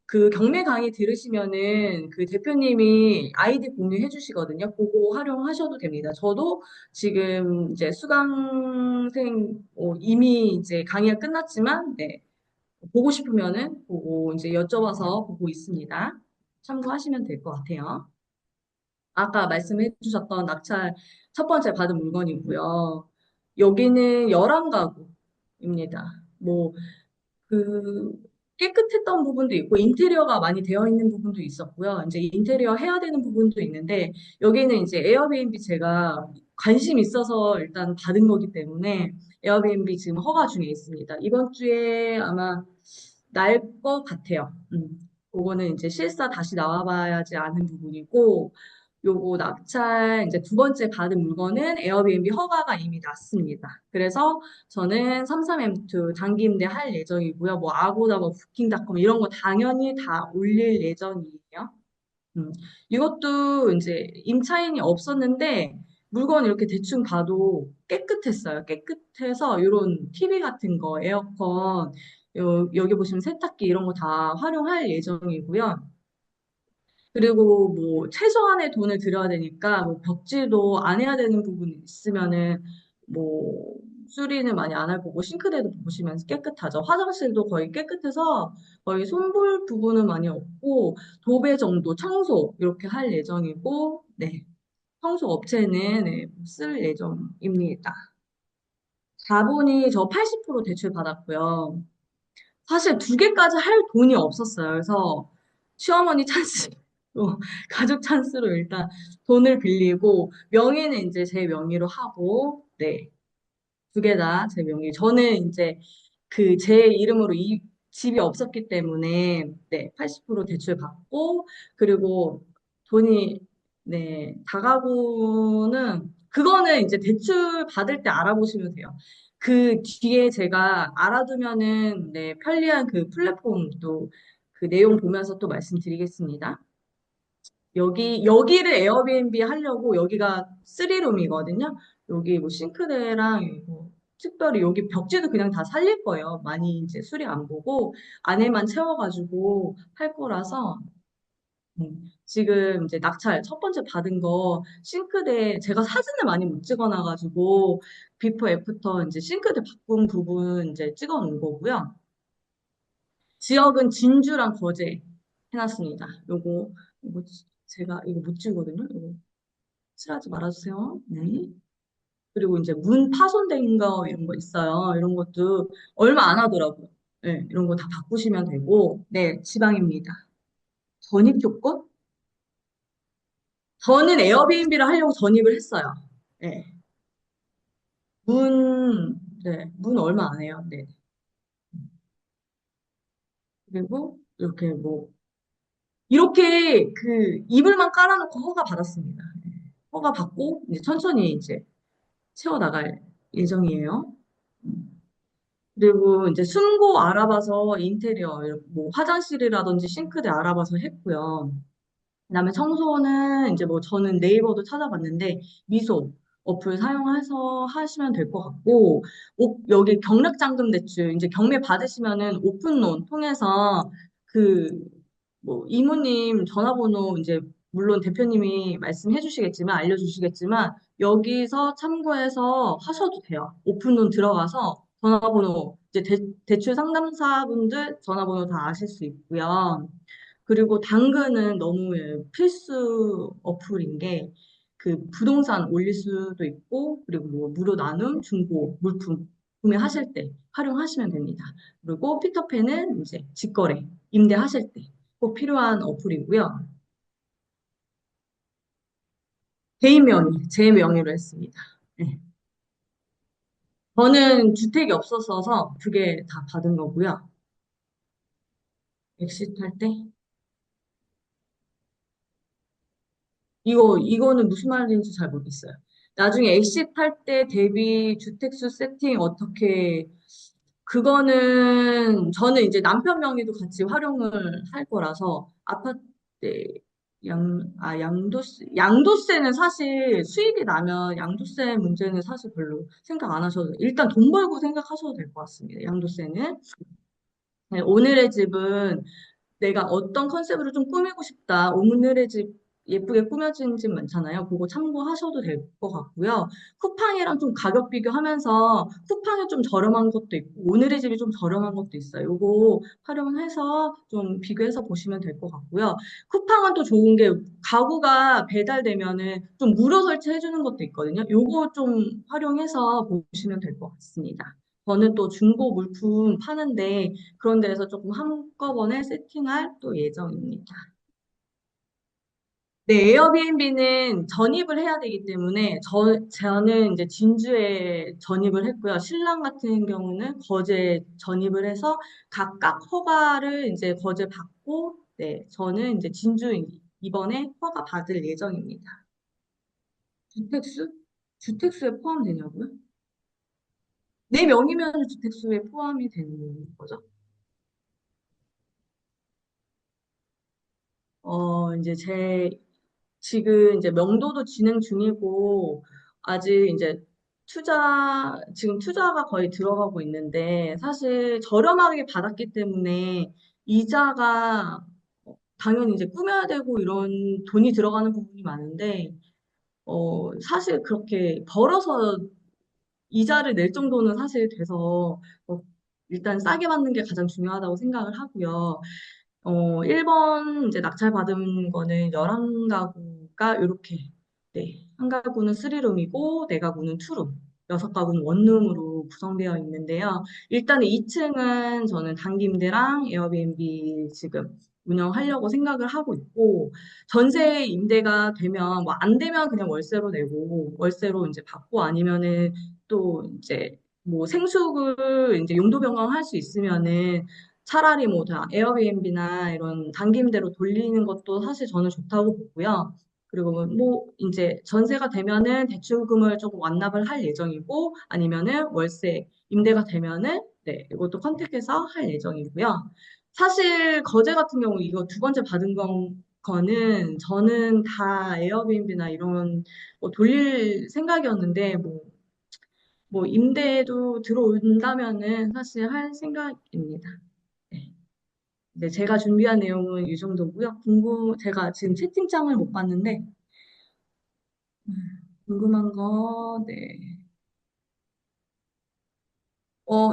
그 경매 강의 들으시면은 그 대표님이 아이디 공유해 주시거든요. 그거 활용하셔도 됩니다. 저도 지금 이제 수강생 이미 이제 강의가 끝났지만 네, 보고 싶으면은 보고 이제 여쭤봐서 보고 있습니다. 참고하시면 될 것 같아요. 아까 말씀해 주셨던 낙찰 첫 번째 받은 물건이고요. 여기는 11가구입니다. 뭐, 그, 깨끗했던 부분도 있고, 인테리어가 많이 되어 있는 부분도 있었고요. 이제 인테리어 해야 되는 부분도 있는데, 여기는 이제 에어비앤비 제가 관심 있어서 일단 받은 거기 때문에, 에어비앤비 지금 허가 중에 있습니다. 이번 주에 아마 날 것 같아요. 그거는 이제 실사 다시 나와봐야지 아는 부분이고, 요거 낙찰 이제 두 번째 받은 물건은 에어비앤비 허가가 이미 났습니다. 그래서 저는 33M2 단기 임대 할 예정이고요. 뭐 아고다 뭐 부킹닷컴 이런 거 당연히 다 올릴 예정이에요. 음. 이것도 이제 임차인이 없었는데 물건 이렇게 대충 봐도 깨끗했어요. 깨끗해서 이런 TV 같은 거, 에어컨, 여기 보시면 세탁기 이런 거 다 활용할 예정이고요. 그리고 뭐 최소한의 돈을 들여야 되니까 뭐 벽지도 안 해야 되는 부분이 있으면은 뭐 수리는 많이 안 할 거고 싱크대도 보시면 깨끗하죠. 화장실도 거의 깨끗해서 거의 손볼 부분은 많이 없고 도배 정도 청소 이렇게 할 예정이고 네. 청소 업체는 네, 쓸 예정입니다. 자본이 저 80% 대출 받았고요. 사실 두 개까지 할 돈이 없었어요. 그래서 시어머니 찬스로, 가족 찬스로 일단 돈을 빌리고, 명의는 이제 제 명의로 하고, 네, 두 개 다 제 명의. 저는 이제 그 제 이름으로 이 집이 없었기 때문에, 네, 80% 대출 받고, 그리고 돈이, 네, 다가구는, 그거는 이제 대출 받을 때 알아보시면 돼요. 그 뒤에 제가 알아두면은, 네, 편리한 그 플랫폼도 그 내용 보면서 또 말씀드리겠습니다. 여기를 에어비앤비 하려고 여기가 3룸이거든요. 여기 뭐 싱크대랑 뭐 특별히 여기 벽지도 그냥 다 살릴 거예요. 많이 이제 수리 안 보고 안에만 채워가지고 할 거라서 지금 이제 낙찰 첫 번째 받은 거 싱크대 제가 사진을 많이 못 찍어놔가지고 비포 애프터 이제 싱크대 바꾼 부분 이제 찍어 놓은 거고요. 지역은 진주랑 거제 해놨습니다. 요거 제가 이거 못 찍거든요. 요거 칠하지 말아주세요. 네. 그리고 이제 문 파손된 거 이런 거 있어요. 이런 것도 얼마 안 하더라고요. 네, 이런 거 다 바꾸시면 되고, 네, 지방입니다. 전입 조건? 저는 에어비앤비를 하려고 전입을 했어요. 네. 문 얼마 안 해요. 네. 그리고 이렇게 뭐, 이렇게 그 이불만 깔아놓고 허가 받았습니다. 네. 허가 받고, 이제 천천히 이제 채워나갈 예정이에요. 그리고 이제 순고 알아봐서 인테리어, 뭐 화장실이라든지 싱크대 알아봐서 했고요. 그다음에 청소는 이제 뭐 저는 네이버도 찾아봤는데 미소 어플 사용해서 하시면 될 것 같고 여기 경락잔금 대출 이제 경매 받으시면은 오픈론 통해서 그 뭐 이모님 전화번호 이제 물론 대표님이 말씀해 주시겠지만 알려주시겠지만 여기서 참고해서 하셔도 돼요. 오픈론 들어가서 전화번호 이제 대출 상담사분들 전화번호 다 아실 수 있고요. 그리고 당근은 너무 필수 어플인 게 그 부동산 올릴 수도 있고 그리고 뭐 무료 나눔, 중고, 물품 구매하실 때 활용하시면 됩니다. 그리고 피터팬은 이제 직거래, 임대하실 때 꼭 필요한 어플이고요. 개인 명의, 제 명의로 했습니다. 네. 저는 주택이 없었어서 두 개 다 받은 거고요. 엑시트 할 때. 이거는 무슨 말인지 잘 모르겠어요. 나중에 엑시트 할 때 대비 주택수 세팅 어떻게, 그거는 저는 이제 남편 명의도 같이 활용을 할 거라서 아파트 양도세는 사실 수익이 나면 양도세 문제는 사실 별로 생각 안 하셔도 일단 돈 벌고 생각하셔도 될 것 같습니다. 양도세는. 네, 오늘의 집은 내가 어떤 컨셉으로 좀 꾸미고 싶다. 오늘의 집 예쁘게 꾸며진 집 많잖아요. 그거 참고하셔도 될 것 같고요. 쿠팡이랑 좀 가격 비교하면서 쿠팡이 좀 저렴한 것도 있고 오늘의 집이 좀 저렴한 것도 있어요. 요거 활용해서 좀 비교해서 보시면 될 것 같고요. 쿠팡은 또 좋은 게 가구가 배달되면은 좀 무료 설치해 주는 것도 있거든요. 요거 좀 활용해서 보시면 될 것 같습니다. 저는 또 중고 물품 파는데 그런 데에서 조금 한꺼번에 세팅할 또 예정입니다. 네, 에어비앤비는 전입을 해야 되기 때문에 저는 이제 진주에 전입을 했고요. 신랑 같은 경우는 거제에 전입을 해서 각각 허가를 이제 거제 받고, 네, 저는 이제 진주 이번에 허가 받을 예정입니다. 주택수? 주택수에 포함되냐고요? 네 명이면 주택수에 포함이 되는 거죠. 이제 지금 이제 명도도 진행 중이고, 아직 이제 지금 투자가 거의 들어가고 있는데, 사실 저렴하게 받았기 때문에 이자가 당연히 이제 꾸며야 되고 이런 돈이 들어가는 부분이 많은데, 사실 그렇게 벌어서 이자를 낼 정도는 사실 돼서, 일단 싸게 받는 게 가장 중요하다고 생각을 하고요. 1번 이제 낙찰받은 거는 11가구가 이렇게, 네. 한 가구는 3룸이고, 네 가구는 투룸, 6가구는 원룸으로 구성되어 있는데요. 일단 2층은 저는 단기임대랑 에어비앤비 지금 운영하려고 생각을 하고 있고, 전세 임대가 되면, 뭐 안 되면 그냥 월세로 내고, 월세로 이제 받고 아니면은 또 이제 뭐 생수를 이제 용도 변경할 수 있으면은 차라리 뭐 다 에어비앤비나 이런 단기 임대로 돌리는 것도 사실 저는 좋다고 보고요. 그리고 뭐 이제 전세가 되면은 대출금을 조금 완납을 할 예정이고 아니면은 월세 임대가 되면은 네, 이것도 컨택해서 할 예정이고요. 사실 거제 같은 경우 이거 두 번째 받은 거는 저는 다 에어비앤비나 이런 뭐 돌릴 생각이었는데 뭐 임대도 들어온다면은 사실 할 생각입니다. 네. 네, 제가 준비한 내용은 이 정도고요. 제가 지금 채팅창을 못 봤는데, 궁금한 거, 네.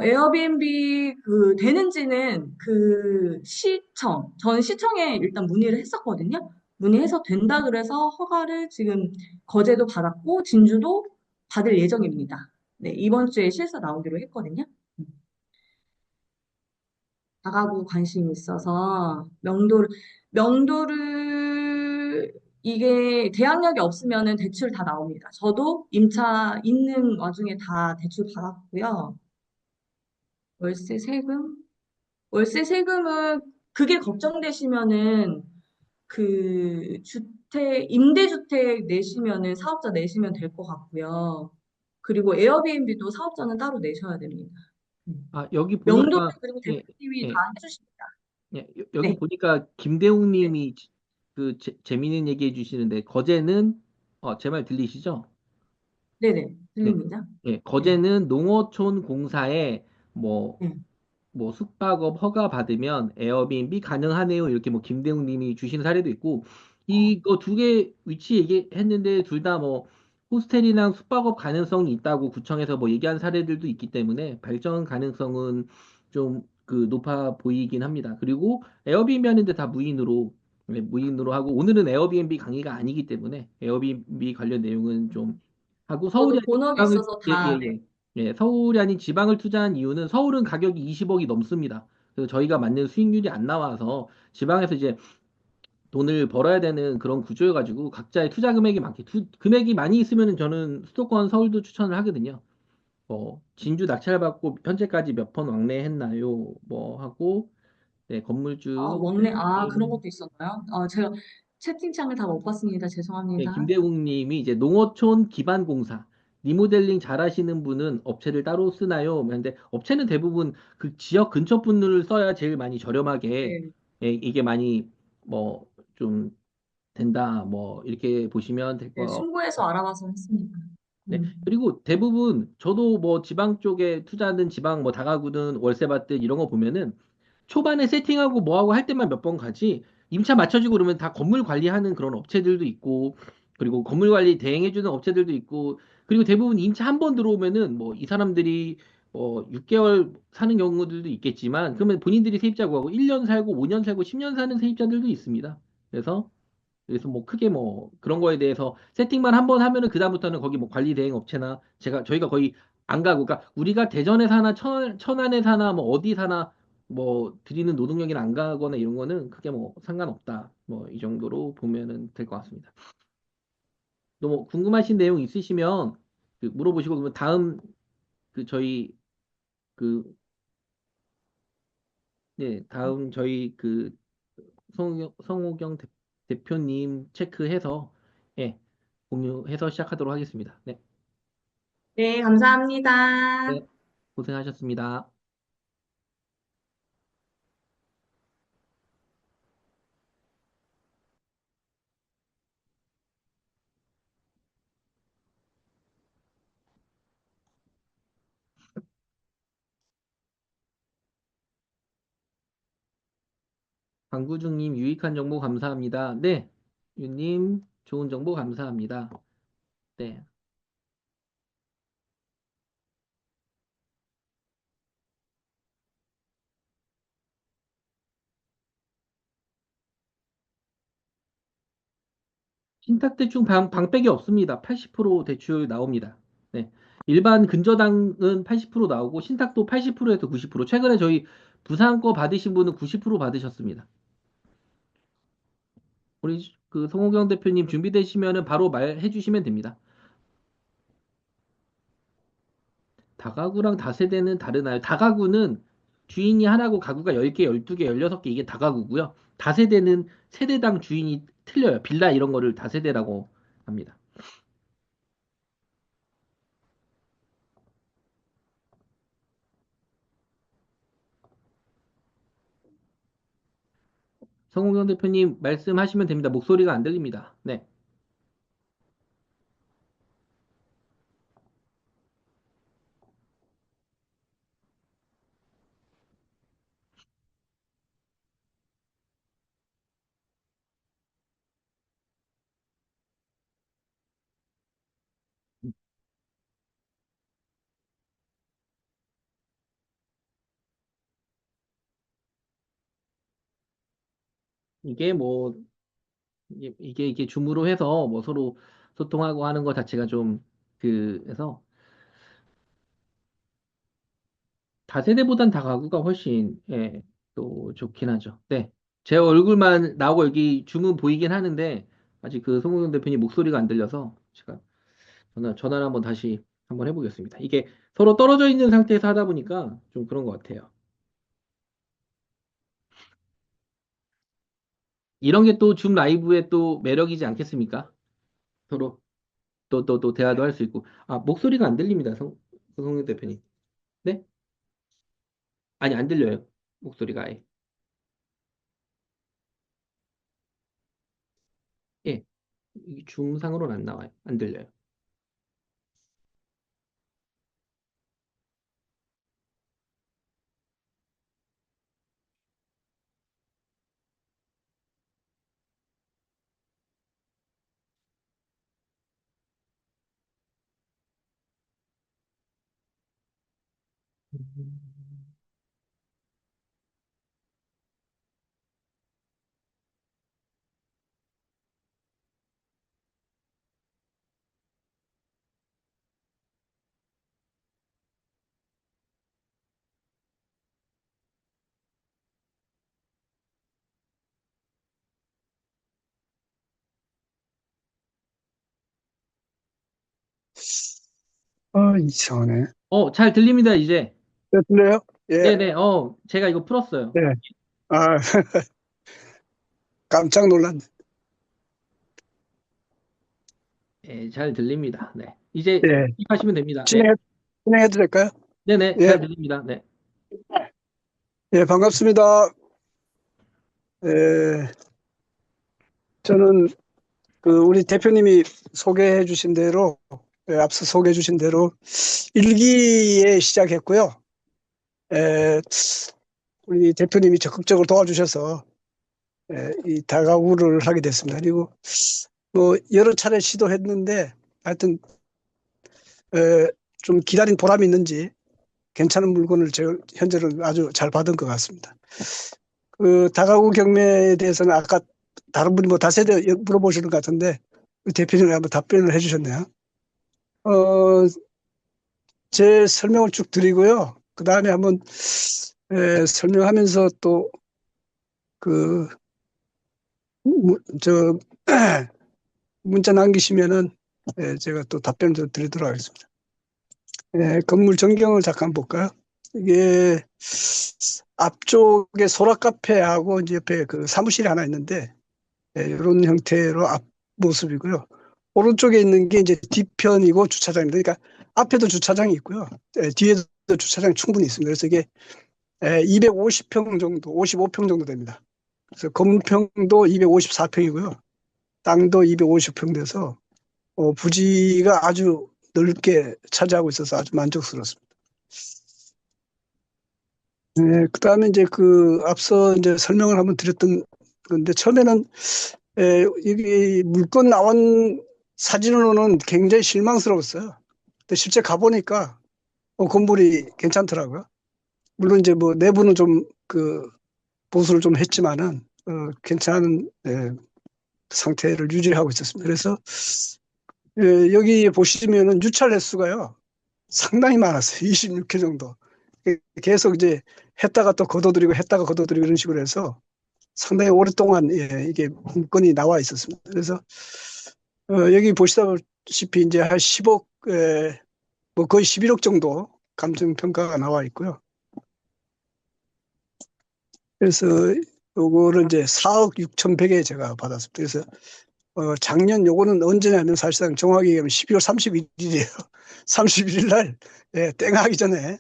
에어비앤비 되는지는 저는 시청에 일단 문의를 했었거든요. 문의해서 된다 그래서 허가를 지금 거제도 받았고, 진주도 받을 예정입니다. 네, 이번 주에 실사 나오기로 했거든요. 다가구 관심이 있어서 명도를 이게 대항력이 없으면은 대출 다 나옵니다. 저도 임차 있는 와중에 다 대출 받았고요. 월세 세금? 월세 세금은 그게 걱정되시면은 임대주택 내시면은 사업자 내시면 될 것 같고요. 그리고 에어비앤비도 사업자는 따로 내셔야 됩니다. 아, 여기 명도는 보니까, 그리고 예, 대표님이 다 예, 해주십니다. 예, 여기 네, 보니까 김대웅 네, 님이 재미있는 얘기 해주시는데, 거제는, 제 말 들리시죠? 네네, 네. 들립니다. 예, 네, 거제는 농어촌 공사에 뭐 네. 숙박업 허가 받으면 에어비앤비 가능하네요. 이렇게 뭐 김대웅 님이 주신 사례도 있고, 어, 이거 두 개 위치 얘기했는데 둘 다 뭐 호스텔이랑 숙박업 가능성이 있다고 구청에서 뭐 얘기한 사례들도 있기 때문에 발전 가능성은 좀 높아 보이긴 합니다. 그리고 에어비앤비 하는데 다 무인으로, 네, 무인으로 하고 오늘은 에어비앤비 강의가 아니기 때문에 에어비앤비 관련 내용은 좀 하고 서울이 저도 아닌 본업이 지방을 있어서 예, 다, 예, 네. 예. 예, 서울이 아닌 지방을 투자한 이유는 서울은 가격이 20억이 넘습니다. 그래서 저희가 맞는 수익률이 안 나와서 지방에서 이제 돈을 벌어야 되는 그런 구조여가지고 각자의 투자 금액이 금액이 많이 있으면 저는 수도권 서울도 추천을 하거든요. 진주 낙찰받고 현재까지 몇 번 왕래했나요? 뭐 하고 네, 건물주 그런 예, 것도 있었나요? 제가 채팅창을 다 못 봤습니다. 네, 죄송합니다. 김대웅 님이 이제 농어촌 기반 공사, 리모델링 잘 하시는 분은 업체를 따로 쓰나요? 근데 업체는 대부분 그 지역 근처 분들을 써야 제일 많이 저렴하게, 네, 이게 많이 뭐 좀 된다. 뭐 이렇게 보시면 될 네, 거. 승부해서 알아봐서 했습니다. 네. 그리고 대부분 저도 뭐 지방 쪽에 투자하는 지방 뭐 다가구든 월세 받든 이런 거 보면은 초반에 세팅하고 뭐하고 할 때만 몇 번 가지 임차 맞춰지고 그러면 다 건물 관리하는 그런 업체들도 있고, 그리고 건물 관리 대행해주는 업체들도 있고, 그리고 대부분 임차 한 번 들어오면은 뭐 이 사람들이 6개월 사는 경우들도 있겠지만, 그러면 본인들이 세입자 구하고 1년 살고 5년 살고 10년 사는 세입자들도 있습니다. 그래서 뭐 크게 뭐 그런 거에 대해서 세팅만 한 번 하면은 그다음부터는 거기 뭐 관리 대행 업체나 저희가 거의 안 가고, 그러니까 우리가 대전에 사나 천안에 사나 뭐 어디 사나 뭐 드리는 노동력이나 안 가거나 이런 거는 크게 뭐 상관없다. 뭐 이 정도로 보면은 될 것 같습니다. 또 뭐 궁금하신 내용 있으시면 물어보시고, 그러면 다음 저희 그 다음 저희 성호경 대표님 체크해서 예 공유해서 시작하도록 하겠습니다. 네. 네, 감사합니다. 네, 고생하셨습니다. 강구중님, 유익한 정보 감사합니다. 네, 유님, 좋은 정보 감사합니다. 네, 신탁대출 방백이 없습니다. 80% 대출 나옵니다. 네, 일반 근저당은 80% 나오고, 신탁도 80%에서 90%. 최근에 저희 부산 거 받으신 분은 90% 받으셨습니다. 우리 송호경 대표님 준비되시면은 바로 말해 주시면 됩니다. 다가구랑 다세대는 다르나요? 다가구는 주인이 하나고 가구가 10개, 12개, 16개 이게 다가구고요. 다세대는 세대당 주인이 틀려요. 빌라 이런 거를 다세대라고 합니다. 성공경 대표님 말씀하시면 됩니다. 목소리가 안 들립니다. 네. 이게 뭐 이게 줌으로 해서 뭐 서로 소통하고 하는 것 자체가 좀 해서 다세대보단 다가구가 훨씬 또 좋긴 하죠. 네. 제 얼굴만 나오고 여기 줌은 보이긴 하는데 아직 송영경 대표님 목소리가 안 들려서 제가 전화를 한번 다시 한번 해보겠습니다. 이게 서로 떨어져 있는 상태에서 하다 보니까 좀 그런 것 같아요. 이런 게 또 줌 라이브의 또 매력이지 않겠습니까? 서로 또 대화도 할 수 있고. 아, 목소리가 안 들립니다. 송영경 대표님. 네? 아니, 안 들려요. 목소리가 아예. 예. 이 줌상으로는 안 나와요. 안 들려요. 이상하네. 잘 들립니다, 이제. 네, 들려요? 예, 네네, 제가 이거 풀었어요. 예. 아, 깜짝 놀랐네. 예, 잘 들립니다. 네. 이제 예, 하시면 됩니다. 네. 진행, 진행해도 될까요? 네네, 예, 잘 들립니다. 네. 예, 반갑습니다. 예, 저는 우리 대표님이 소개해 주신 대로, 앞서 소개해 주신 대로 일기에 시작했고요. 예, 우리 대표님이 적극적으로 도와주셔서 이 다가구를 하게 됐습니다. 그리고 뭐 여러 차례 시도했는데 하여튼 좀 기다린 보람이 있는지 괜찮은 물건을 제가 현재는 아주 잘 받은 것 같습니다. 그 다가구 경매에 대해서는 아까 다른 분이 뭐 다세대 물어보시는 것 같은데 대표님이 한번 답변을 해주셨네요. 어, 제 설명을 쭉 드리고요. 그 다음에 한번 설명하면서 또 그, 저, 문자 남기시면은 제가 또 답변 좀 드리도록 하겠습니다. 건물 전경을 잠깐 볼까요? 이게 앞쪽에 소라 카페하고 이제 옆에 그 사무실이 하나 있는데 이런 형태로 앞 모습이고요. 오른쪽에 있는 게 이제 뒤편이고 주차장입니다. 그러니까 앞에도 주차장이 있고요. 뒤에도 주차장이 충분히 있습니다. 그래서 이게 250평 정도, 55평 정도 됩니다. 그래서 건물평도 254평이고요. 땅도 250평 돼서 부지가 아주 넓게 차지하고 있어서 아주 만족스럽습니다. 네, 그다음에 이제 그 앞서 이제 설명을 한번 드렸던 건데 처음에는 여기 물건 나온 사진으로는 굉장히 실망스러웠어요. 근데 실제 가보니까 건물이 괜찮더라고요. 물론 이제 뭐 내부는 좀 그 보수를 좀 했지만은 괜찮은 상태를 유지하고 있었습니다. 그래서 여기 보시면은 유찰 횟수가요 상당히 많았어요. 26회 정도. 계속 이제 했다가 또 걷어들이고 했다가 걷어들이고 이런 식으로 해서 상당히 오랫동안 이게 문건이 나와 있었습니다. 그래서 여기 보시다시피 이제 한 10억, 뭐 거의 11억 정도 감정 평가가 나와 있고요. 그래서 요거를 이제 4억 6,100에 제가 받았습니다. 그래서 작년 요거는 언제냐면 사실상 정확히 얘기하면 12월 31일이에요. 31일 날 땡하기 전에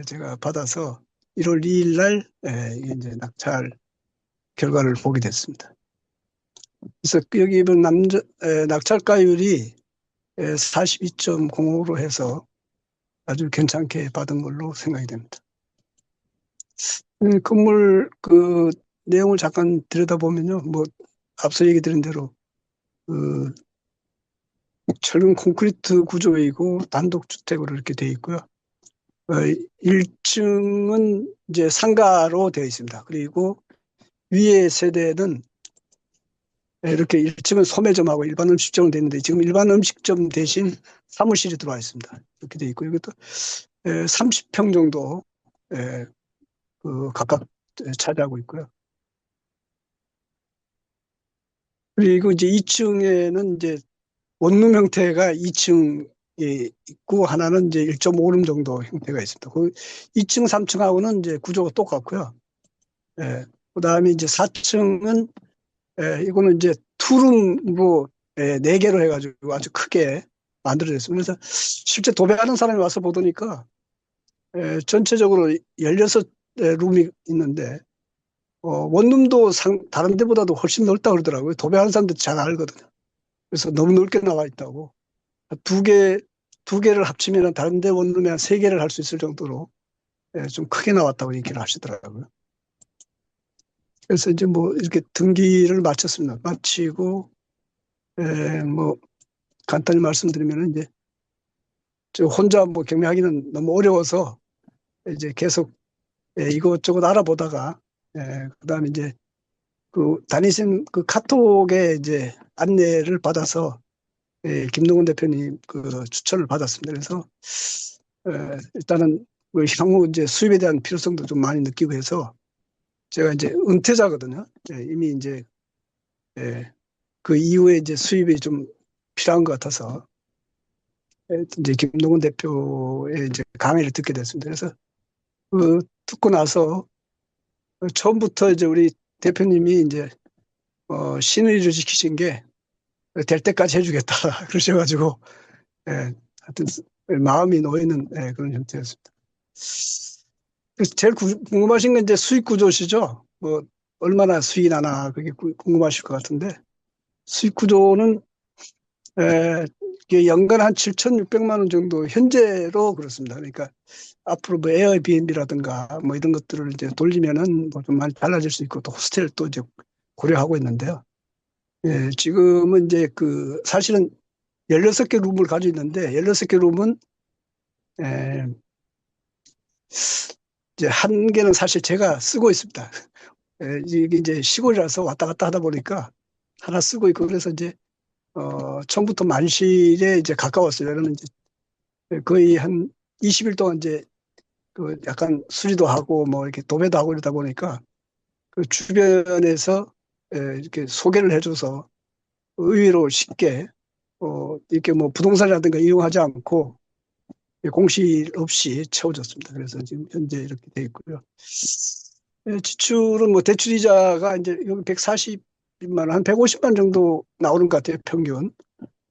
제가 받아서 1월 2일 날 이게 이제 낙찰 결과를 보게 됐습니다. 그래서 여기 이번 낙찰가율이 42.05로 해서 아주 괜찮게 받은 걸로 생각이 됩니다. 건물 그 내용을 잠깐 들여다보면요. 뭐 앞서 얘기 드린 대로 그 철근 콘크리트 구조이고 단독주택으로 이렇게 되어 있고요. 1층은 이제 상가로 되어 있습니다. 그리고 위에 세대는 이렇게 1층은 소매점하고 일반 음식점으로 되어 있는데 지금 일반 음식점 대신 사무실이 들어와 있습니다. 이렇게 되어 있고 이것도 30평 정도 그 각각 차지하고 있고요. 그리고 이제 2층에는 이제 원룸 형태가 2층에 있고 하나는 이제 1.5룸 정도 형태가 있습니다. 그 2층, 3층하고는 이제 구조가 똑같고요. 그다음에 이제 4층은 이거는 이제 투룸으로 4개로 해가지고 아주 크게 만들어졌습니다. 그래서 실제 도배하는 사람이 와서 보더니까 전체적으로 16룸이 있는데 원룸도 다른 데보다도 훨씬 넓다고 그러더라고요. 도배하는 사람들 잘 알거든요. 그래서 너무 넓게 나와 있다고. 두 개를 합치면 다른 데 원룸에 한 3개를 할 수 있을 정도로 좀 크게 나왔다고 얘기를 하시더라고요. 그래서 이제 뭐 이렇게 등기를 마쳤습니다. 마치고 뭐 간단히 말씀드리면 이제 저 혼자 뭐 경매하기는 너무 어려워서 이제 계속 이것저것 알아보다가 그다음에 이제 그 다니신 그 카톡에 이제 안내를 받아서 김동훈 대표님 그 추천을 받았습니다. 그래서 일단은 그 향후 이제 수입에 대한 필요성도 좀 많이 느끼고 해서 제가 이제 은퇴자거든요. 이미 이제 그 이후에 이제 수입이 좀 필요한 것 같아서 이제 김동훈 대표의 이제 강의를 듣게 됐습니다. 그래서 그 듣고 나서 처음부터 이제 우리 대표님이 이제 신의를 지키신 게 될 때까지 해주겠다 그러셔가지고 하여튼 마음이 놓이는 그런 형태였습니다. 그래서 제일 궁금하신 건 이제 수익 구조시죠. 뭐 얼마나 수익이 나나 그게 궁금하실 것 같은데 수익 구조는 이게 연간 한 7,600만 원 정도 현재로 그렇습니다. 그러니까 앞으로 뭐 에어비앤비라든가 뭐 이런 것들을 이제 돌리면은 뭐 좀 많이 달라질 수 있고 또 호스텔 또 이제 고려하고 있는데요. 지금은 이제 그 사실은 16개 룸을 가지고 있는데 16개 룸은 에, 이제 한 개는 사실 제가 쓰고 있습니다. 이게 이제 시골이라서 왔다 갔다 하다 보니까 하나 쓰고 있고 그래서 이제 처음부터 만실에 이제 가까웠어요. 왜냐면 이제 거의 한 20일 동안 이제 그 약간 수리도 하고 뭐 이렇게 도배도 하고 이러다 보니까 그 주변에서 이렇게 소개를 해줘서 의외로 쉽게 이렇게 뭐 부동산이라든가 이용하지 않고 공실 없이 채워졌습니다. 그래서 지금 현재 이렇게 돼 있고요. 지출은 뭐 대출이자가 이제 여기 140만 원, 한 150만 정도 나오는 것 같아요, 평균.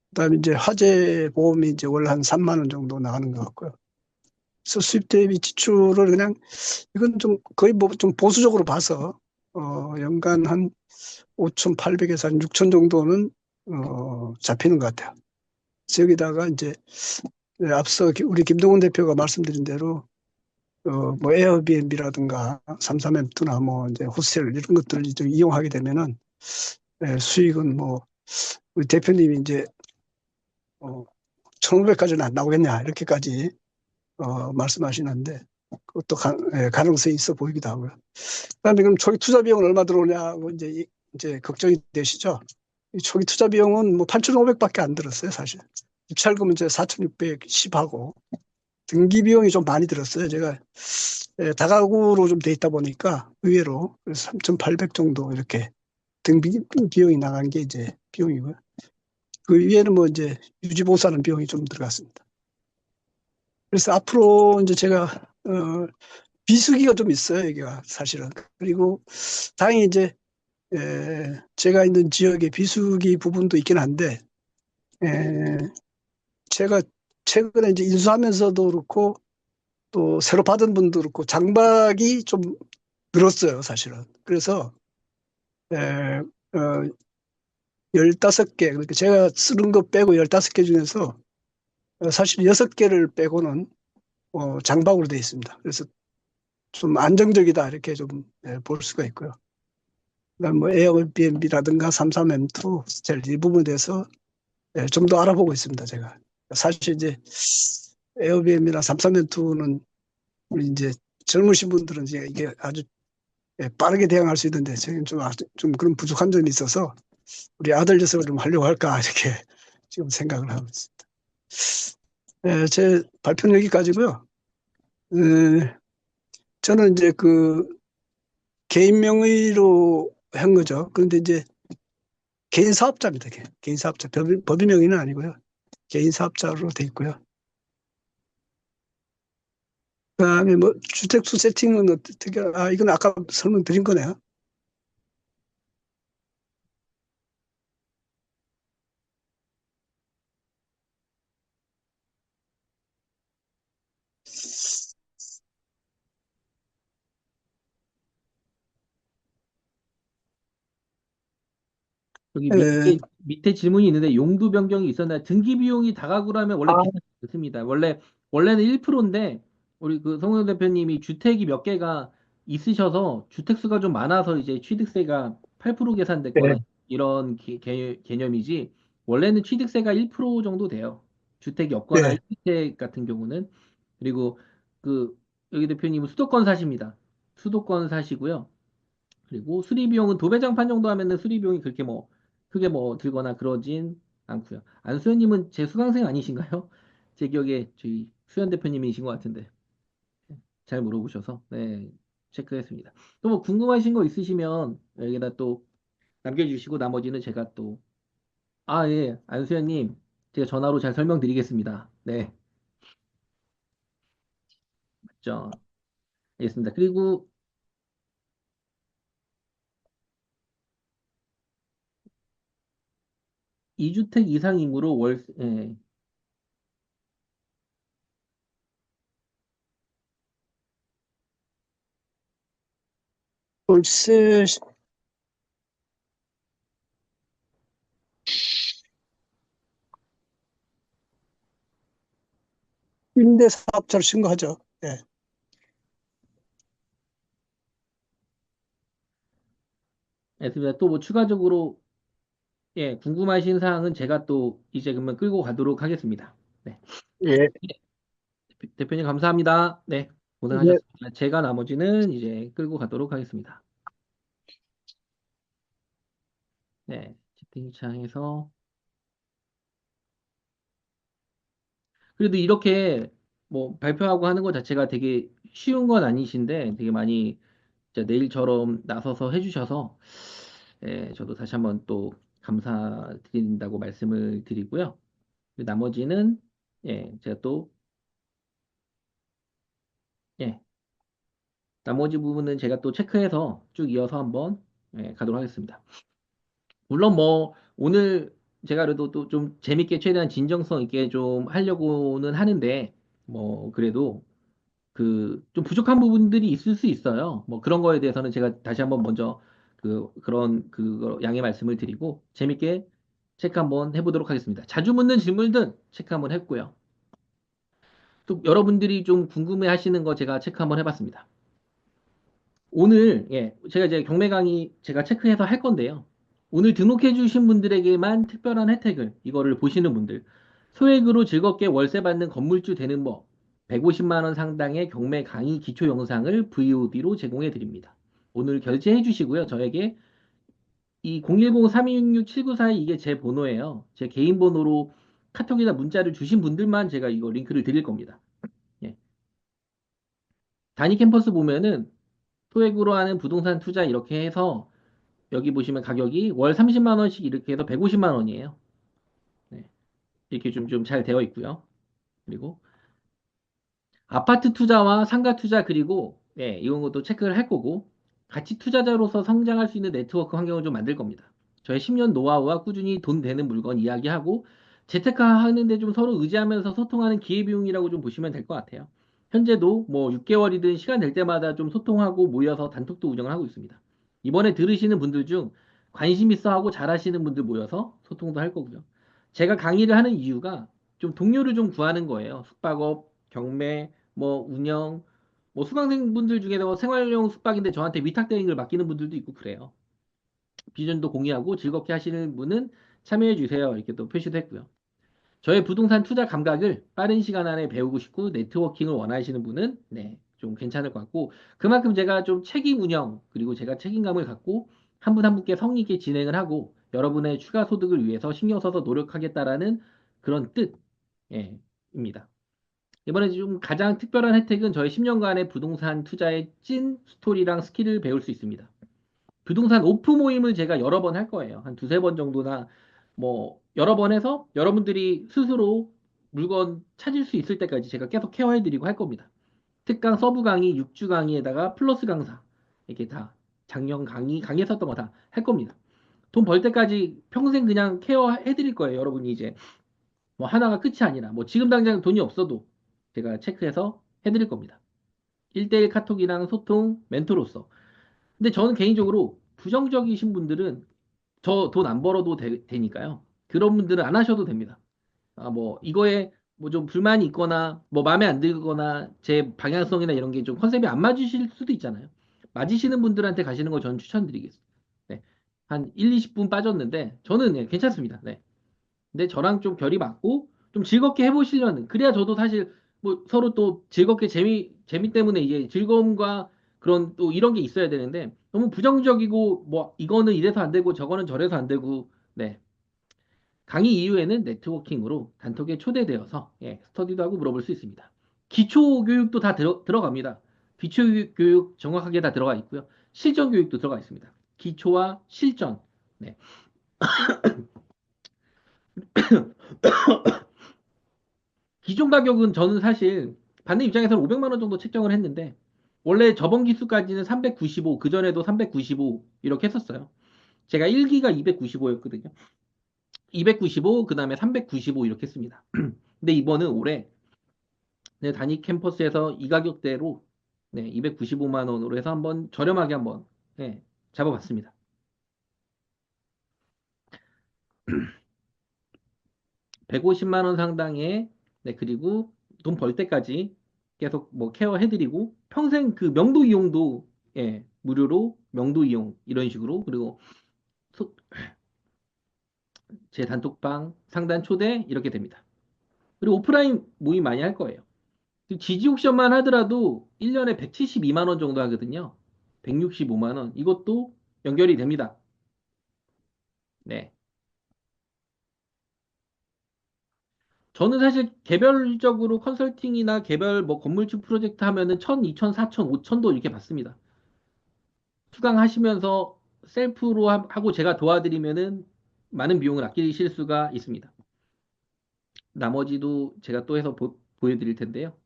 그다음에 이제 화재 보험이 이제 월 한 3만 원 정도 나가는 것 같고요. 그래서 수입 대비 지출을 그냥 이건 좀 거의 뭐 좀 보수적으로 봐서 연간 한 5,800에서 한 6천 정도는 잡히는 것 같아요. 그래서 여기다가 이제 앞서 우리 김동훈 대표가 말씀드린 대로 뭐 에어비앤비라든가 삼삼엠투나 뭐 이제 호스텔 이런 것들을 좀 이용하게 되면은 수익은 뭐 우리 대표님이 이제 1,500까지는 안 나오겠냐 이렇게까지 말씀하시는데 그것도 가능성이 있어 보이기도 하고요. 그다음에 그럼 초기 투자 비용은 얼마 들어오냐고 이제 걱정이 되시죠? 이 초기 투자 비용은 뭐 8,500밖에 안 들었어요, 사실. 입찰금은 이제 4,610하고 등기 비용이 좀 많이 들었어요. 제가 다가구로 좀 돼 있다 보니까 의외로 그래서 3,800 정도 이렇게 등기 비용이 나간 게 이제 비용이고요. 그 위에는 뭐 이제 유지보수하는 비용이 좀 들어갔습니다. 그래서 앞으로 이제 제가 비수기가 좀 있어요, 여기가 사실은. 그리고 다행히 이제 제가 있는 지역에 비수기 부분도 있긴 한데 에, 제가 최근에 이제 인수하면서도 그렇고 또 새로 받은 분도 그렇고 장박이 좀 늘었어요, 사실은. 그래서 에, 어, 15개, 그러니까 제가 쓰는 거 빼고 15개 중에서 사실 6개를 빼고는 장박으로 되어 있습니다. 그래서 좀 안정적이다 이렇게 좀 볼 수가 있고요. 그다음 뭐 에어비앤비라든가 삼삼엠투 호스텔 이 부분에 대해서 좀 더 알아보고 있습니다, 제가. 사실 이제 에어비앤비나 삼삼엠투는 우리 이제 젊으신 분들은 이제 이게 아주 빠르게 대응할 수 있는데 저희는 좀 그런 부족한 점이 있어서 우리 아들 녀석을 좀 하려고 할까 이렇게 지금 생각을 하고 있습니다. 제 발표는 여기까지고요. 저는 이제 그 개인 명의로 한 거죠. 그런데 이제 개인 사업자입니다. 개인 사업자. 법인 명의는 아니고요. 개인 사업자로 돼 있고요. 그다음에 뭐 주택수 세팅은 어떻게, 이건 아까 설명드린 거네요. 여기 에, 밑에 질문이 있는데 용도 변경이 있었나요? 등기 비용이 다가구라면 원래 아, 비싸지 않습니다. 원래는 1%인데 우리 그 성우 대표님이 주택이 몇 개가 있으셔서 주택수가 좀 많아서 이제 취득세가 8% 계산됐거나 예, 이런 개념이지 원래는 취득세가 1% 정도 돼요. 주택이 없거나 예. 1주택 같은 경우는. 그리고 그 여기 대표님은 수도권 사십니다. 수도권 사시고요. 그리고 수리 비용은 도배장판 정도 하면은 수리 비용이 그렇게 뭐 크게 뭐 들거나 그러진 않고요. 안수현님은 제 수강생 아니신가요? 제 기억에 저희 수현 대표님이신 것 같은데 잘 물어보셔서 네 체크했습니다. 또 뭐 궁금하신 거 있으시면 여기다 또 남겨주시고 나머지는 제가 또 예 안수현님 제가 전화로 잘 설명드리겠습니다. 네 맞죠? 알겠습니다. 그리고 2주택 이상 인구로 월세 임대 사업자로 신고하죠. 예. 알겠습니다. 또 뭐 추가적으로 예, 궁금하신 사항은 제가 또 이제 그러면 끌고 가도록 하겠습니다. 네. 예, 대표님 감사합니다. 네. 예, 고생하셨습니다. 제가 나머지는 이제 끌고 가도록 하겠습니다. 네. 채팅창에서 그래도 이렇게 뭐 발표하고 하는 것 자체가 되게 쉬운 건 아니신데 되게 많이 진짜 내일처럼 나서서 해주셔서 예, 저도 다시 한번 또 감사드린다고 말씀을 드리고요. 나머지는 예, 제가 또 예, 나머지 부분은 제가 또 체크해서 쭉 이어서 한번 예, 가도록 하겠습니다. 물론 뭐 오늘 제가 그래도 또 좀 재밌게 최대한 진정성 있게 좀 하려고는 하는데 뭐 그래도 그 좀 부족한 부분들이 있을 수 있어요. 뭐 그런 거에 대해서는 제가 다시 한번 먼저 그런 그 양해 말씀을 드리고 재밌게 체크 한번 해보도록 하겠습니다. 자주 묻는 질문들 체크 한번 했고요. 또 여러분들이 좀 궁금해 하시는 거 제가 체크 한번 해봤습니다. 오늘 예 제가 이제 경매 강의 제가 체크해서 할 건데요. 오늘 등록해 주신 분들에게만 특별한 혜택을 이거를 보시는 분들 소액으로 즐겁게 월세 받는 건물주 되는 법 150만 원 상당의 경매 강의 기초 영상을 VOD로 제공해 드립니다. 오늘 결제해 주시고요. 저에게 이 010-3266-7942 이게 제 번호예요. 제 개인 번호로 카톡이나 문자를 주신 분들만 제가 이거 링크를 드릴 겁니다. 예. 단위 캠퍼스 보면은 소액으로 하는 부동산 투자 이렇게 해서 여기 보시면 가격이 월 30만 원씩 이렇게 해서 150만 원이에요. 네, 이렇게 좀 잘 되어 있고요. 그리고 아파트 투자와 상가 투자 그리고 네, 이런 것도 체크를 할 거고 가치 투자자로서 성장할 수 있는 네트워크 환경을 좀 만들 겁니다. 저의 10년 노하우와 꾸준히 돈 되는 물건 이야기하고 재테크 하는데 좀 서로 의지하면서 소통하는 기회비용이라고 좀 보시면 될 것 같아요. 현재도 뭐 6개월이든 시간 될 때마다 좀 소통하고 모여서 단톡도 운영을 하고 있습니다. 이번에 들으시는 분들 중 관심 있어 하고 잘하시는 분들 모여서 소통도 할 거고요. 제가 강의를 하는 이유가 좀 동료를 좀 구하는 거예요. 숙박업, 경매, 뭐 운영, 뭐 수강생분들 중에서 생활용 숙박인데 저한테 위탁 대행을 맡기는 분들도 있고 그래요. 비전도 공유하고 즐겁게 하시는 분은 참여해 주세요. 이렇게 또 표시도 했고요. 저의 부동산 투자 감각을 빠른 시간 안에 배우고 싶고 네트워킹을 원하시는 분은 네, 좀 괜찮을 것 같고 그만큼 제가 좀 책임 운영 그리고 제가 책임감을 갖고 한 분 한 분께 성의 있게 진행을 하고 여러분의 추가 소득을 위해서 신경 써서 노력하겠다라는 그런 뜻, 예, 입니다. 이번에 좀 가장 특별한 혜택은 저희 10년간의 부동산 투자의 찐 스토리랑 스킬을 배울 수 있습니다. 부동산 오프 모임을 제가 여러 번 할 거예요. 한 두세 번 정도나 뭐 여러 번 해서 여러분들이 스스로 물건 찾을 수 있을 때까지 제가 계속 케어해드리고 할 겁니다. 특강 서브 강의, 6주 강의에다가 플러스 강사 이렇게 다 작년 강의 했었던 거 다 할 겁니다. 돈 벌 때까지 평생 그냥 케어해드릴 거예요. 여러분이 이제 뭐 하나가 끝이 아니라 뭐 지금 당장 돈이 없어도 제가 체크해서 해드릴 겁니다. 1대1 카톡이랑 소통 멘토로서. 근데 저는 개인적으로 부정적이신 분들은 저 돈 안 벌어도 되니까요. 그런 분들은 안 하셔도 됩니다. 아, 뭐 이거에 뭐 좀 불만이 있거나 뭐 마음에 안 들거나 제 방향성이나 이런 게 좀 컨셉이 안 맞으실 수도 있잖아요. 맞으시는 분들한테 가시는 거 저는 추천드리겠습니다. 네. 한 1, 20분 빠졌는데 저는 네, 괜찮습니다. 네. 근데 저랑 좀 결이 맞고 좀 즐겁게 해보시려는 그래야 저도 사실 뭐 서로 또 즐겁게 재미 때문에 이게 즐거움과 그런 또 이런 게 있어야 되는데 너무 부정적이고 뭐 이거는 이래서 안 되고 저거는 저래서 안 되고 네 강의 이후에는 네트워킹으로 단톡에 초대되어서 예, 스터디도 하고 물어볼 수 있습니다. 기초 교육도 다 들어갑니다. 기초 교육 정확하게 다 들어가 있고요. 실전 교육도 들어가 있습니다. 기초와 실전. 네. 기존 가격은 저는 사실 받는 입장에서는 500만 원 정도 책정을 했는데 원래 저번 기수까지는 395, 그전에도 395 이렇게 했었어요. 제가 1기가 295였거든요. 295, 그 다음에 395 이렇게 했습니다. 근데 이번은 올해 네, 단위 캠퍼스에서 이 가격대로 네, 295만 원으로 해서 한번 저렴하게 한번 네, 잡아봤습니다. 150만 원 상당의 네, 그리고 돈 벌 때까지 계속 뭐 케어해드리고 평생 그 명도 이용도 예, 무료로 명도 이용 이런 식으로 그리고 소- 제 단톡방 상단 초대 이렇게 됩니다. 그리고 오프라인 모임 많이 할 거예요. 지지 옥션만 하더라도 1년에 172만 원 정도 하거든요. 165만 원. 이것도 연결이 됩니다. 네. 저는 사실 개별적으로 컨설팅이나 개별 뭐 건물주 프로젝트 하면은 1000, 2000, 4000, 5000도 이렇게 받습니다. 수강하시면서 셀프로 하고 제가 도와드리면은 많은 비용을 아끼실 수가 있습니다. 나머지도 제가 또 해서 보여드릴 텐데요.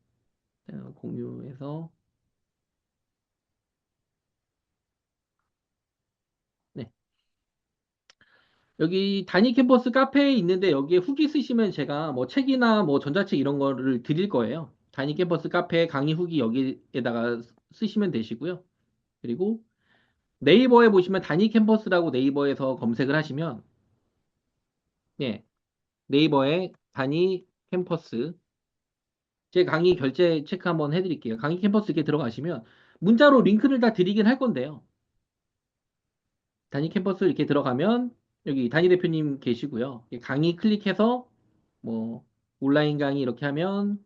공유해서 네. 여기 단위 캠퍼스 카페에 있는데 여기에 후기 쓰시면 제가 뭐 책이나 뭐 전자책 이런 거를 드릴 거예요. 단위 캠퍼스 카페 강의 후기 여기에다가 쓰시면 되시고요. 그리고 네이버에 보시면 단위 캠퍼스라고 네이버에서 검색을 하시면 예, 네이버에 단위 캠퍼스 제 강의 결제 체크 한번 해드릴게요. 강의 캠퍼스 이렇게 들어가시면 문자로 링크를 다 드리긴 할 건데요. 단위 캠퍼스 이렇게 들어가면 여기 단위 대표님 계시고요. 강의 클릭해서 뭐 온라인 강의 이렇게 하면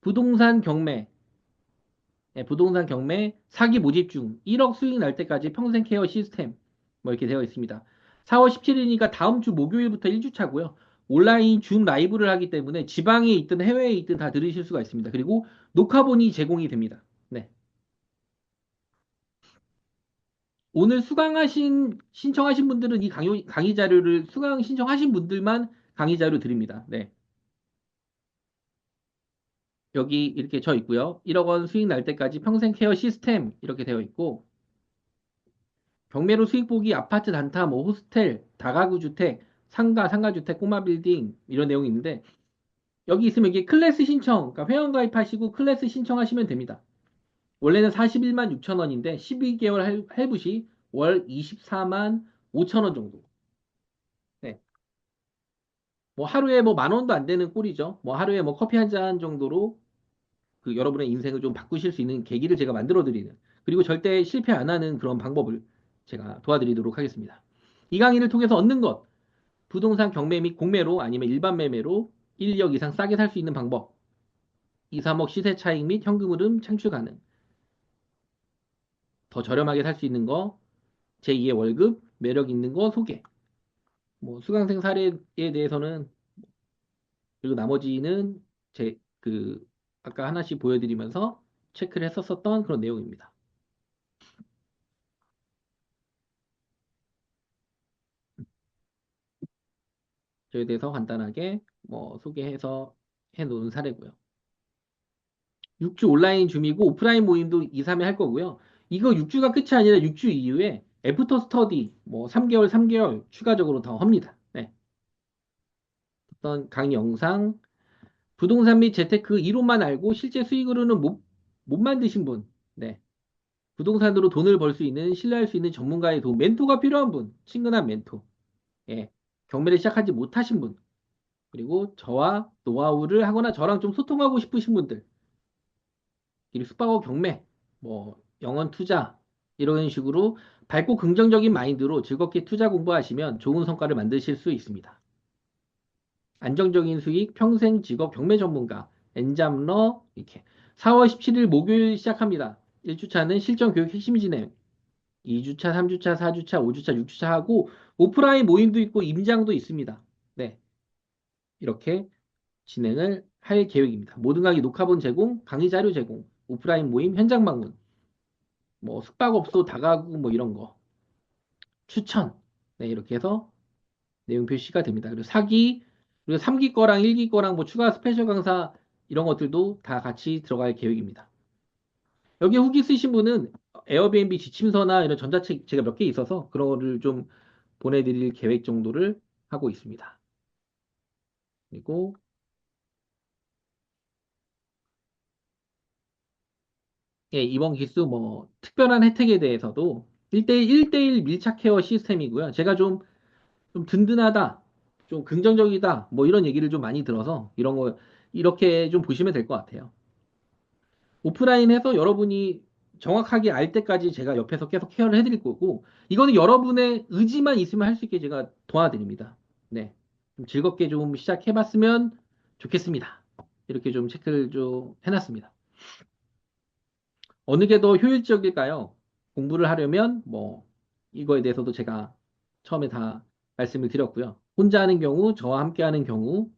부동산 경매, 부동산 경매 사기 모집 중 1억 수익 날 때까지 평생 케어 시스템 뭐 이렇게 되어 있습니다. 4월 17일이니까 다음 주 목요일부터 1주차고요. 온라인 줌 라이브를 하기 때문에 지방에 있든 해외에 있든 다 들으실 수가 있습니다. 그리고 녹화본이 제공이 됩니다. 네. 오늘 신청하신 분들은 이 강의 자료를 수강 신청하신 분들만 강의 자료 드립니다. 네. 여기 이렇게 져 있고요. 1억 원 수익 날 때까지 평생 케어 시스템 이렇게 되어 있고 경매로 수익 보기 아파트 단타 뭐 호스텔 다가구 주택 상가주택 꼬마 빌딩 이런 내용이 있는데 여기 있으면 이게 클래스 신청 그러니까 회원 가입하시고 클래스 신청하시면 됩니다. 원래는 41만 6천 원인데 12개월 할부 시 월 24만 5천 원 정도. 네. 뭐 하루에 뭐 만 원도 안 되는 꼴이죠. 뭐 하루에 뭐 커피 한 잔 정도로 그 여러분의 인생을 좀 바꾸실 수 있는 계기를 제가 만들어 드리는 그리고 절대 실패 안 하는 그런 방법을 제가 도와드리도록 하겠습니다. 이 강의를 통해서 얻는 것, 부동산 경매 및 공매로 아니면 일반 매매로 1억 이상 싸게 살 수 있는 방법, 2, 3억 시세 차익 및 현금 흐름 창출 가능, 더 저렴하게 살 수 있는 거, 제2의 월급, 매력 있는 거 소개, 뭐 수강생 사례에 대해서는 그리고 나머지는 제 그 아까 하나씩 보여드리면서 체크를 했었던 그런 내용입니다. 저에 대해서 간단하게 뭐 소개해서 해놓은 사례고요. 6주 온라인 줌이고 오프라인 모임도 2, 3회 할 거고요. 이거 6주가 끝이 아니라 6주 이후에 애프터 스터디 뭐 3개월 추가적으로 더 합니다. 네. 어떤 강의 영상, 부동산 및 재테크 이론만 알고 실제 수익으로는 못 만드신 분, 네. 부동산으로 돈을 벌 수 있는 신뢰할 수 있는 전문가의 도움, 멘토가 필요한 분, 친근한 멘토, 예. 경매를 시작하지 못하신 분, 그리고 저와 노하우를 하거나 저랑 좀 소통하고 싶으신 분들, 그리고 숙박업 경매, 뭐 영원 투자 이런 식으로 밝고 긍정적인 마인드로 즐겁게 투자 공부하시면 좋은 성과를 만드실 수 있습니다. 안정적인 수익, 평생 직업 경매 전문가, 엔잡러 이렇게 4월 17일 목요일 시작합니다. 1주차는 실전 교육 핵심 진행, 2주차, 3주차, 4주차, 5주차, 6주차 하고 오프라인 모임도 있고 임장도 있습니다. 네, 이렇게 진행을 할 계획입니다. 모든 강의 녹화본 제공, 강의 자료 제공, 오프라인 모임 현장 방문, 뭐 숙박업소 다가구 뭐 이런 거 추천 네 이렇게 해서 내용 표시가 됩니다. 그리고 사기 그리고 3기 거랑 1기 거랑 뭐 추가 스페셜 강사 이런 것들도 다 같이 들어갈 계획입니다. 여기 후기 쓰신 분은 에어비앤비 지침서나 이런 전자책 제가 몇 개 있어서 그런 거를 좀 보내드릴 계획 정도를 하고 있습니다. 그리고 예, 이번 기수 뭐 특별한 혜택에 대해서도 1대1 밀착 케어 시스템이고요. 제가 좀 든든하다, 좀 긍정적이다, 뭐 이런 얘기를 좀 많이 들어서 이런 거 이렇게 좀 보시면 될 것 같아요. 오프라인에서 여러분이 정확하게 알 때까지 제가 옆에서 계속 케어를 해드릴 거고, 이거는 여러분의 의지만 있으면 할 수 있게 제가 도와드립니다. 네. 좀 즐겁게 좀 시작해봤으면 좋겠습니다. 이렇게 좀 체크를 좀 해놨습니다. 어느 게 더 효율적일까요? 공부를 하려면 뭐 이거에 대해서도 제가 처음에 다 말씀을 드렸고요. 혼자 하는 경우, 저와 함께 하는 경우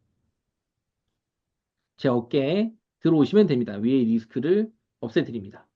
제 어깨에 들어오시면 됩니다. 위의 리스크를 없애드립니다.